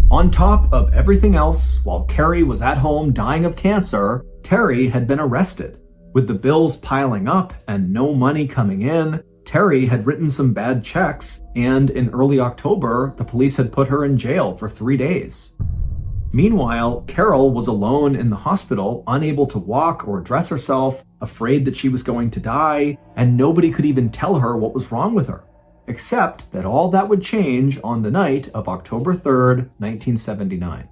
On top of everything else, while Carrie was at home dying of cancer, Terry had been arrested. With the bills piling up and no money coming in, Terry had written some bad checks, and in early October, the police had put her in jail for 3 days. Meanwhile, Carol was alone in the hospital, unable to walk or dress herself, afraid that she was going to die, and nobody could even tell her what was wrong with her. Except that all that would change on the night of October 3rd, 1979.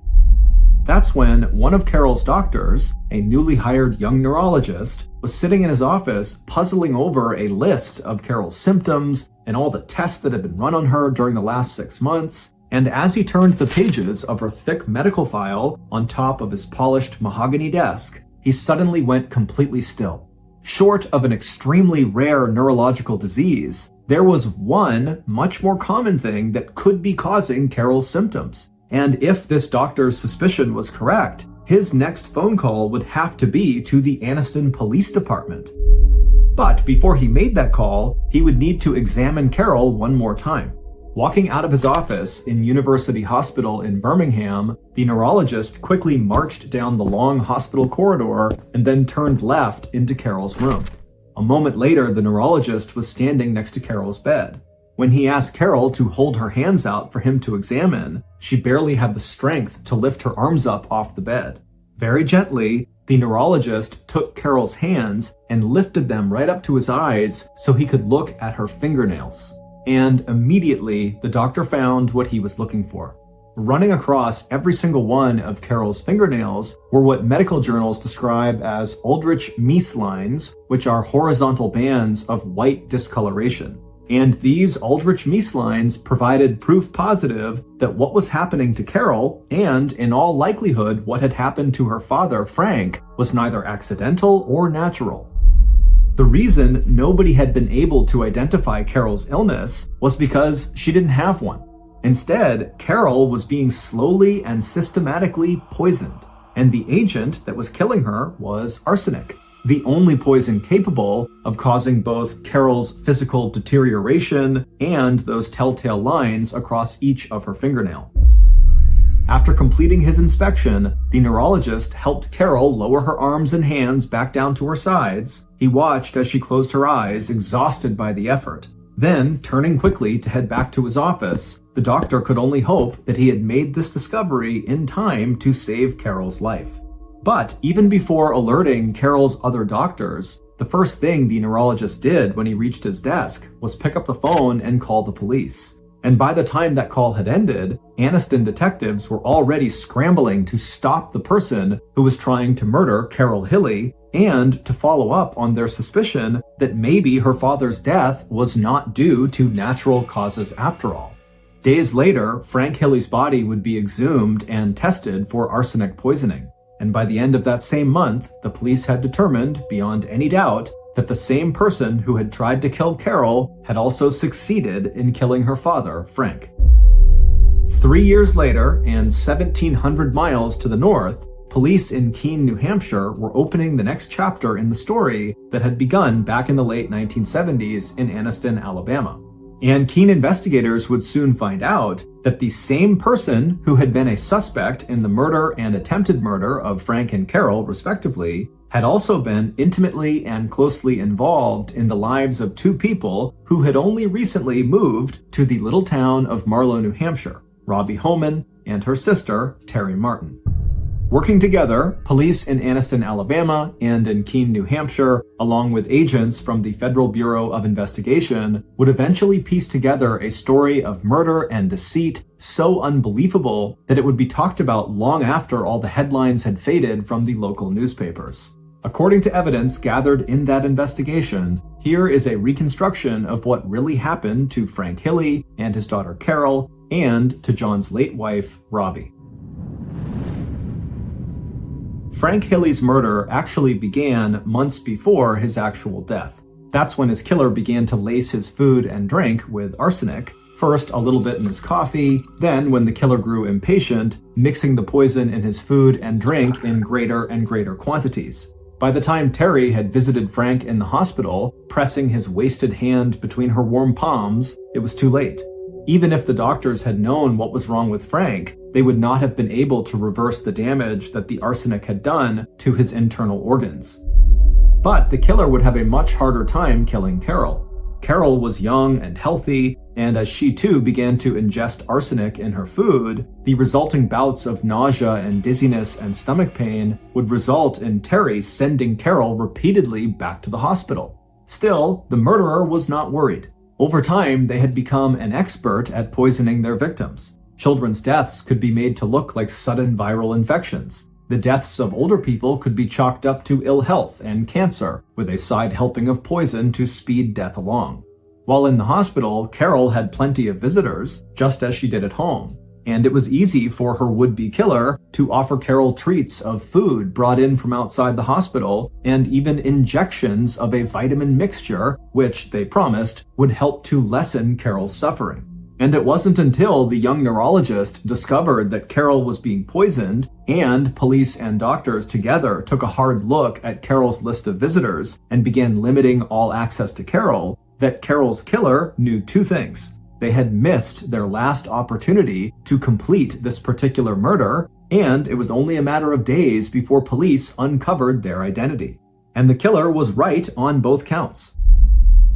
That's when one of Carol's doctors, a newly hired young neurologist, was sitting in his office puzzling over a list of Carol's symptoms and all the tests that had been run on her during the last 6 months. And as he turned the pages of her thick medical file on top of his polished mahogany desk, he suddenly went completely still. Short of an extremely rare neurological disease, there was one much more common thing that could be causing Carol's symptoms. And if this doctor's suspicion was correct, his next phone call would have to be to the Anniston Police Department. But before he made that call, he would need to examine Carol one more time. Walking out of his office in University Hospital in Birmingham, the neurologist quickly marched down the long hospital corridor and then turned left into Carol's room. A moment later, the neurologist was standing next to Carol's bed. When he asked Carol to hold her hands out for him to examine, she barely had the strength to lift her arms up off the bed. Very gently, the neurologist took Carol's hands and lifted them right up to his eyes so he could look at her fingernails. And immediately, the doctor found what he was looking for. Running across every single one of Carol's fingernails were what medical journals describe as Aldrich-Meese lines, which are horizontal bands of white discoloration. And these Aldrich-Meese lines provided proof positive that what was happening to Carol, and in all likelihood what had happened to her father, Frank, was neither accidental or natural. The reason nobody had been able to identify Carol's illness was because she didn't have one. Instead, Carol was being slowly and systematically poisoned, and the agent that was killing her was arsenic, the only poison capable of causing both Carol's physical deterioration and those telltale lines across each of her fingernail. After completing his inspection, the neurologist helped Carol lower her arms and hands back down to her sides. He watched as she closed her eyes, exhausted by the effort. Then, turning quickly to head back to his office, the doctor could only hope that he had made this discovery in time to save Carol's life. But even before alerting Carol's other doctors, the first thing the neurologist did when he reached his desk was pick up the phone and call the police. And by the time that call had ended, Anniston detectives were already scrambling to stop the person who was trying to murder Carol Hilley and to follow up on their suspicion that maybe her father's death was not due to natural causes after all. Days later, Frank Hilley's body would be exhumed and tested for arsenic poisoning. And by the end of that same month, the police had determined, beyond any doubt, that the same person who had tried to kill Carol had also succeeded in killing her father, Frank. 3 years later, and 1,700 miles to the north, police in Keene, New Hampshire were opening the next chapter in the story that had begun back in the late 1970s in Anniston, Alabama. And Keene investigators would soon find out that the same person who had been a suspect in the murder and attempted murder of Frank and Carol, respectively, had also been intimately and closely involved in the lives of two people who had only recently moved to the little town of Marlow, New Hampshire, Robbie Homan and her sister, Terry Martin. Working together, police in Anniston, Alabama, and in Keene, New Hampshire, along with agents from the Federal Bureau of Investigation, would eventually piece together a story of murder and deceit so unbelievable that it would be talked about long after all the headlines had faded from the local newspapers. According to evidence gathered in that investigation, here is a reconstruction of what really happened to Frank Hilley and his daughter Carol, and to John's late wife, Robbie. Frank Hilley's murder actually began months before his actual death. That's when his killer began to lace his food and drink with arsenic, first a little bit in his coffee, then when the killer grew impatient, mixing the poison in his food and drink in greater and greater quantities. By the time Terry had visited Frank in the hospital, pressing his wasted hand between her warm palms, it was too late. Even if the doctors had known what was wrong with Frank, they would not have been able to reverse the damage that the arsenic had done to his internal organs. But the killer would have a much harder time killing Carol. Carol was young and healthy, and as she too began to ingest arsenic in her food, the resulting bouts of nausea and dizziness and stomach pain would result in Terry sending Carol repeatedly back to the hospital. Still, the murderer was not worried. Over time, they had become an expert at poisoning their victims. Children's deaths could be made to look like sudden viral infections. The deaths of older people could be chalked up to ill health and cancer, with a side helping of poison to speed death along. While in the hospital, Carol had plenty of visitors, just as she did at home. And it was easy for her would-be killer to offer Carol treats of food brought in from outside the hospital, and even injections of a vitamin mixture, which, they promised, would help to lessen Carol's suffering. And it wasn't until the young neurologist discovered that Carol was being poisoned, and police and doctors together took a hard look at Carol's list of visitors and began limiting all access to Carol, that Carol's killer knew two things. They had missed their last opportunity to complete this particular murder, and it was only a matter of days before police uncovered their identity. And the killer was right on both counts.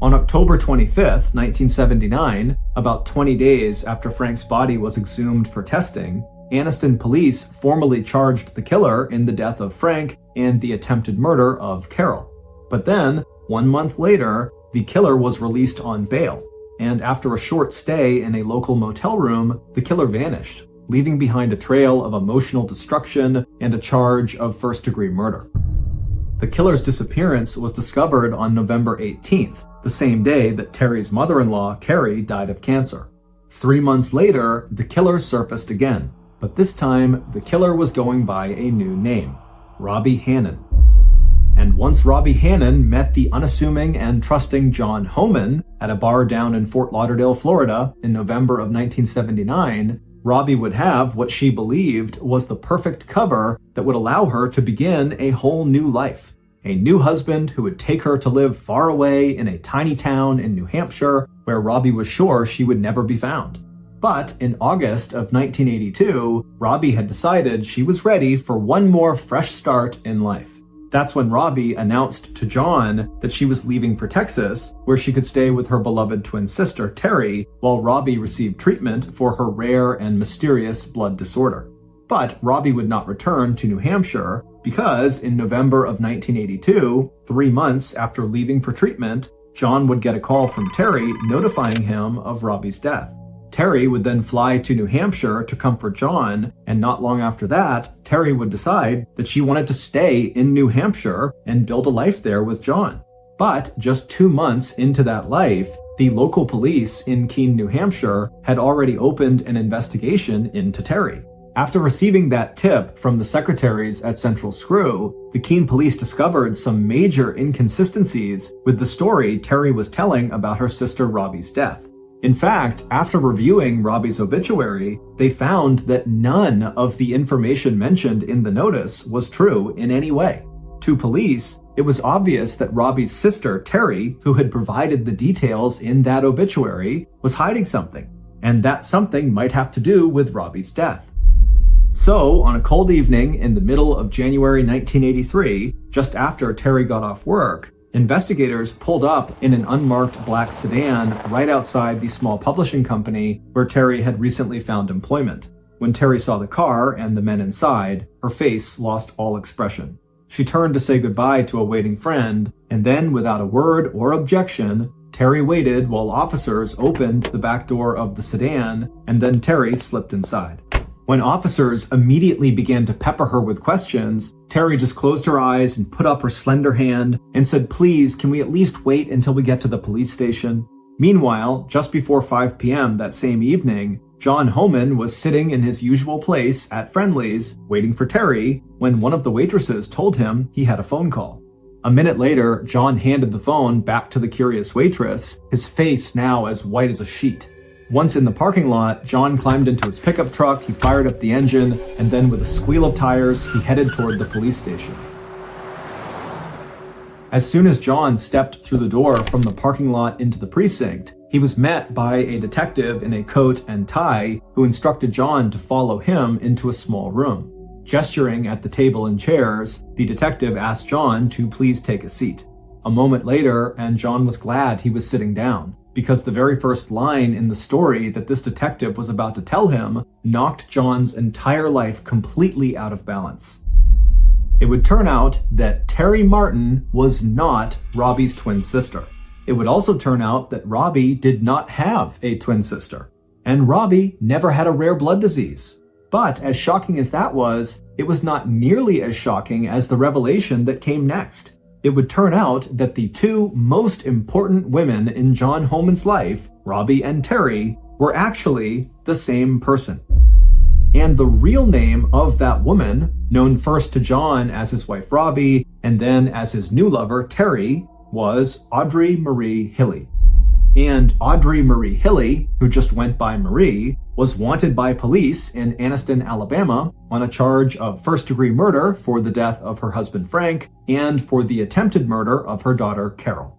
On October 25th, 1979, about 20 days after Frank's body was exhumed for testing, Anniston police formally charged the killer in the death of Frank and the attempted murder of Carol. But then, 1 month later, the killer was released on bail. And after a short stay in a local motel room, the killer vanished. leaving behind a trail of emotional destruction and a charge of first-degree murder. The killer's disappearance was discovered on November 18th, the same day that Terry's mother-in-law, Carrie, died of cancer. 3 months later, the killer surfaced again, but this time the killer was going by a new name, Robbie Hannon. And once Robbie Hannon met the unassuming and trusting John Homan at a bar down in Fort Lauderdale, Florida in November of 1979, Robbie would have what she believed was the perfect cover that would allow her to begin a whole new life. A new husband who would take her to live far away in a tiny town in New Hampshire where Robbie was sure she would never be found. But in August of 1982, Robbie had decided she was ready for one more fresh start in life. That's when Robbie announced to John that she was leaving for Texas, where she could stay with her beloved twin sister, Terry, while Robbie received treatment for her rare and mysterious blood disorder. But Robbie would not return to New Hampshire because in November of 1982, 3 months after leaving for treatment, John would get a call from Terry notifying him of Robbie's death. Terry would then fly to New Hampshire to comfort John, and not long after that, Terry would decide that she wanted to stay in New Hampshire and build a life there with John. But just 2 months into that life, the local police in Keene, New Hampshire had already opened an investigation into Terry. After receiving that tip from the secretaries at Central Screw, the Keene police discovered some major inconsistencies with the story Terry was telling about her sister Robbie's death. In fact, after reviewing Robbie's obituary, they found that none of the information mentioned in the notice was true in any way. To police, it was obvious that Robbie's sister, Terry, who had provided the details in that obituary, was hiding something, and that something might have to do with Robbie's death. So, on a cold evening in the middle of January 1983, just after Terry got off work, investigators pulled up in an unmarked black sedan right outside the small publishing company where Terry had recently found employment. When Terry saw the car and the men inside, her face lost all expression. She turned to say goodbye to a waiting friend, and then, without a word or objection, Terry waited while officers opened the back door of the sedan, and then Terry slipped inside. When officers immediately began to pepper her with questions, Terry just closed her eyes and put up her slender hand and said, "Please, can we at least wait until we get to the police station?" Meanwhile, just before 5 p.m. that same evening, John Homan was sitting in his usual place at Friendly's, waiting for Terry, when one of the waitresses told him he had a phone call. A minute later, John handed the phone back to the curious waitress, his face now as white as a sheet. Once in the parking lot, John climbed into his pickup truck, he fired up the engine, and then with a squeal of tires, he headed toward the police station. As soon as John stepped through the door from the parking lot into the precinct, he was met by a detective in a coat and tie who instructed John to follow him into a small room. Gesturing at the table and chairs, the detective asked John to please take a seat. A moment later, and John was glad he was sitting down, because the very first line in the story that this detective was about to tell him knocked John's entire life completely out of balance. It would turn out that Terry Martin was not Robbie's twin sister. It would also turn out that Robbie did not have a twin sister, and Robbie never had a rare blood disease. But as shocking as that was, it was not nearly as shocking as the revelation that came next. It would turn out that the two most important women in John Homan's life, Robbie and Terry, were actually the same person. And the real name of that woman, known first to John as his wife Robbie, and then as his new lover Terry, was Audrey Marie Hilly. And Audrey Marie Hilly, who just went by Marie, was wanted by police in Anniston, Alabama, on a charge of first-degree murder for the death of her husband Frank and for the attempted murder of her daughter Carol.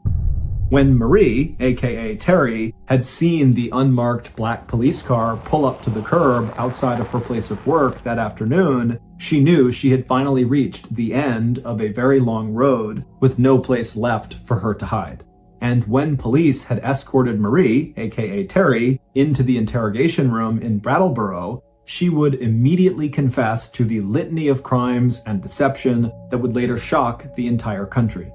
When Marie, aka Terry, had seen the unmarked black police car pull up to the curb outside of her place of work that afternoon, she knew she had finally reached the end of a very long road with no place left for her to hide. And when police had escorted Marie, aka Terry, into the interrogation room in Brattleboro, she would immediately confess to the litany of crimes and deception that would later shock the entire country.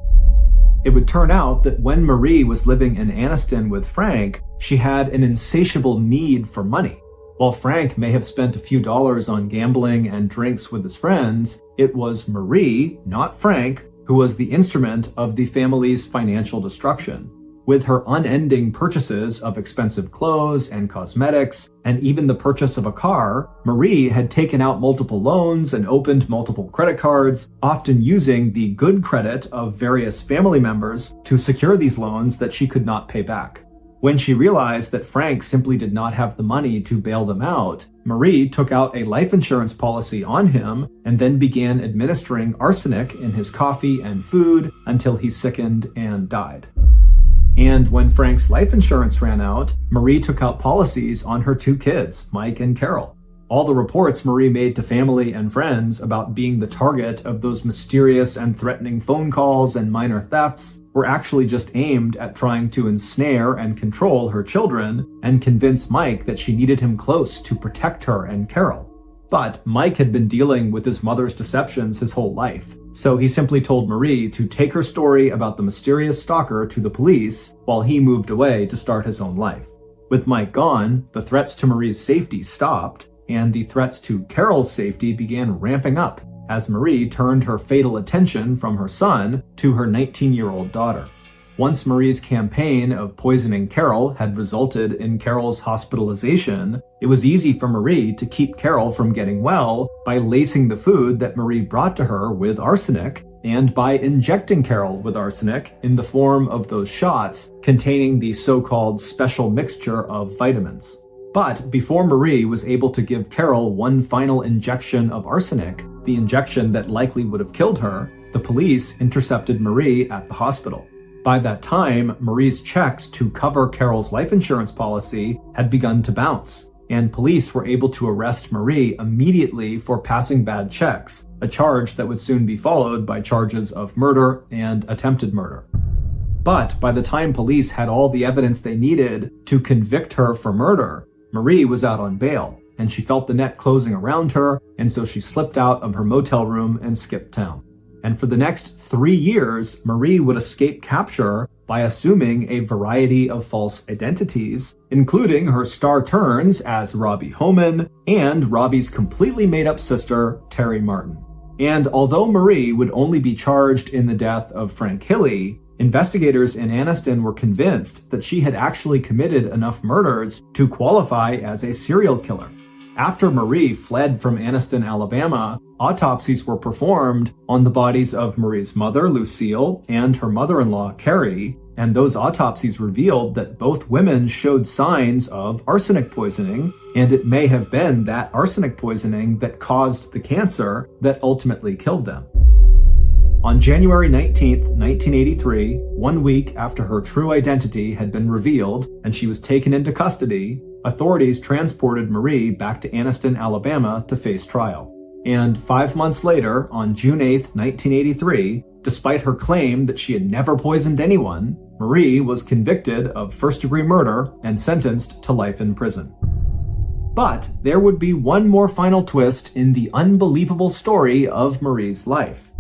It would turn out that when Marie was living in Anniston with Frank, she had an insatiable need for money. While Frank may have spent a few dollars on gambling and drinks with his friends, it was Marie, not Frank, who was the instrument of the family's financial destruction. With her unending purchases of expensive clothes and cosmetics, and even the purchase of a car, Marie had taken out multiple loans and opened multiple credit cards, often using the good credit of various family members to secure these loans that she could not pay back. When she realized that Frank simply did not have the money to bail them out, Marie took out a life insurance policy on him and then began administering arsenic in his coffee and food until he sickened and died. And when Frank's life insurance ran out, Marie took out policies on her 2 kids, Mike and Carol. All the reports Marie made to family and friends about being the target of those mysterious and threatening phone calls and minor thefts were actually just aimed at trying to ensnare and control her children and convince Mike that she needed him close to protect her and Carol. But Mike had been dealing with his mother's deceptions his whole life, so he simply told Marie to take her story about the mysterious stalker to the police while he moved away to start his own life. With Mike gone, the threats to Marie's safety stopped, and the threats to Carol's safety began ramping up as Marie turned her fatal attention from her son to her 19-year-old daughter. Once Marie's campaign of poisoning Carol had resulted in Carol's hospitalization, it was easy for Marie to keep Carol from getting well by lacing the food that Marie brought to her with arsenic and by injecting Carol with arsenic in the form of those shots containing the so-called special mixture of vitamins. But before Marie was able to give Carol one final injection of arsenic, the injection that likely would have killed her, the police intercepted Marie at the hospital. By that time, Marie's checks to cover Carol's life insurance policy had begun to bounce, and police were able to arrest Marie immediately for passing bad checks, a charge that would soon be followed by charges of murder and attempted murder. But by the time police had all the evidence they needed to convict her for murder, Marie was out on bail, and she felt the net closing around her, and so she slipped out of her motel room and skipped town. And for the next 3 years, Marie would escape capture by assuming a variety of false identities, including her star turns as Robbie Homan and Robbie's completely made-up sister, Terry Martin. And although Marie would only be charged in the death of Frank Hilly, investigators in Anniston were convinced that she had actually committed enough murders to qualify as a serial killer. After Marie fled from Anniston, Alabama, autopsies were performed on the bodies of Marie's mother, Lucille, and her mother-in-law, Carrie, and those autopsies revealed that both women showed signs of arsenic poisoning, and it may have been that arsenic poisoning that caused the cancer that ultimately killed them. On January 19, 1983, 1 week after her true identity had been revealed and she was taken into custody, authorities transported Marie back to Anniston, Alabama to face trial. And 5 months later, on June 8, 1983, despite her claim that she had never poisoned anyone, Marie was convicted of first-degree murder and sentenced to life in prison. But there would be one more final twist in the unbelievable story of Marie's life.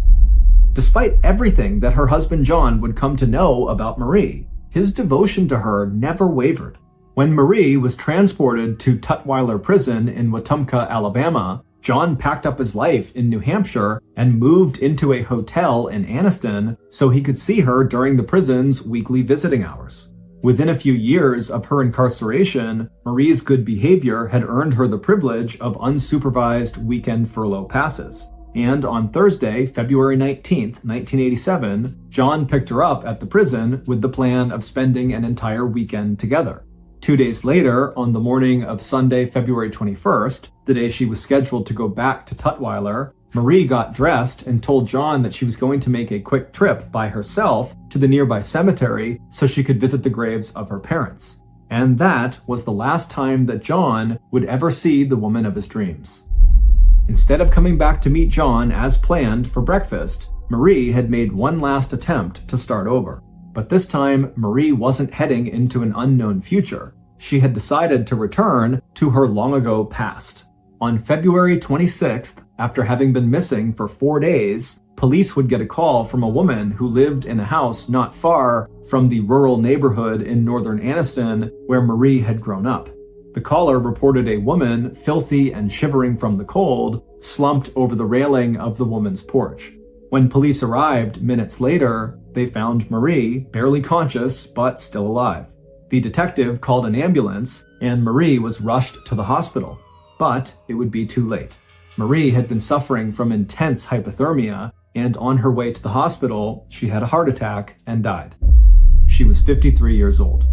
Despite everything that her husband John would come to know about Marie, his devotion to her never wavered. When Marie was transported to Tutwiler Prison in Wetumpka, Alabama, John packed up his life in New Hampshire and moved into a hotel in Anniston so he could see her during the prison's weekly visiting hours. Within a few years of her incarceration, Marie's good behavior had earned her the privilege of unsupervised weekend furlough passes. And on Thursday, February 19, 1987, John picked her up at the prison with the plan of spending an entire weekend together. 2 days later, on the morning of Sunday, February 21st, the day she was scheduled to go back to Tutwiler, Marie got dressed and told John that she was going to make a quick trip by herself to the nearby cemetery so she could visit the graves of her parents. And that was the last time that John would ever see the woman of his dreams. Instead of coming back to meet John as planned for breakfast, Marie had made one last attempt to start over. But this time, Marie wasn't heading into an unknown future. She had decided to return to her long-ago past. On February 26th, after having been missing for 4 days, police would get a call from a woman who lived in a house not far from the rural neighborhood in northern Anniston where Marie had grown up. The caller reported a woman, filthy and shivering from the cold, slumped over the railing of the woman's porch. When police arrived minutes later, they found Marie, barely conscious but still alive. The detective called an ambulance, and Marie was rushed to the hospital. But it would be too late. Marie had been suffering from intense hypothermia, and on her way to the hospital, she had a heart attack and died. She was 53 years old.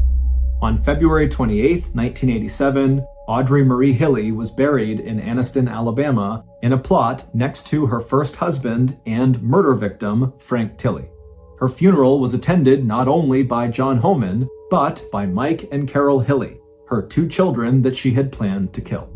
On February 28, 1987, Audrey Marie Hilley was buried in Anniston, Alabama, in a plot next to her first husband and murder victim, Frank Tilley. Her funeral was attended not only by John Homan, but by Mike and Carol Hilley, her 2 children that she had planned to kill.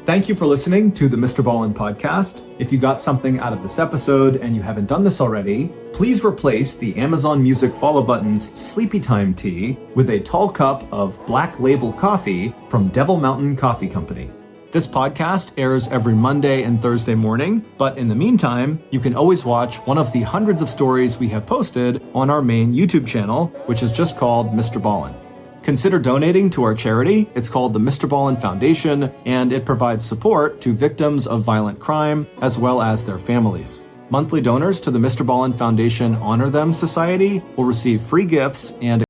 Thank you for listening to the MrBallen podcast. If you got something out of this episode and you haven't done this already, please replace the Amazon Music follow button's Sleepy Time tea with a tall cup of Black Label coffee from Devil Mountain Coffee Company. This podcast airs every Monday and Thursday morning, but in the meantime, you can always watch one of the hundreds of stories we have posted on our main YouTube channel, which is just called MrBallen. Consider donating to our charity. It's called the MrBallen Foundation, and it provides support to victims of violent crime as well as their families. Monthly donors to the MrBallen Foundation Honor Them Society will receive free gifts and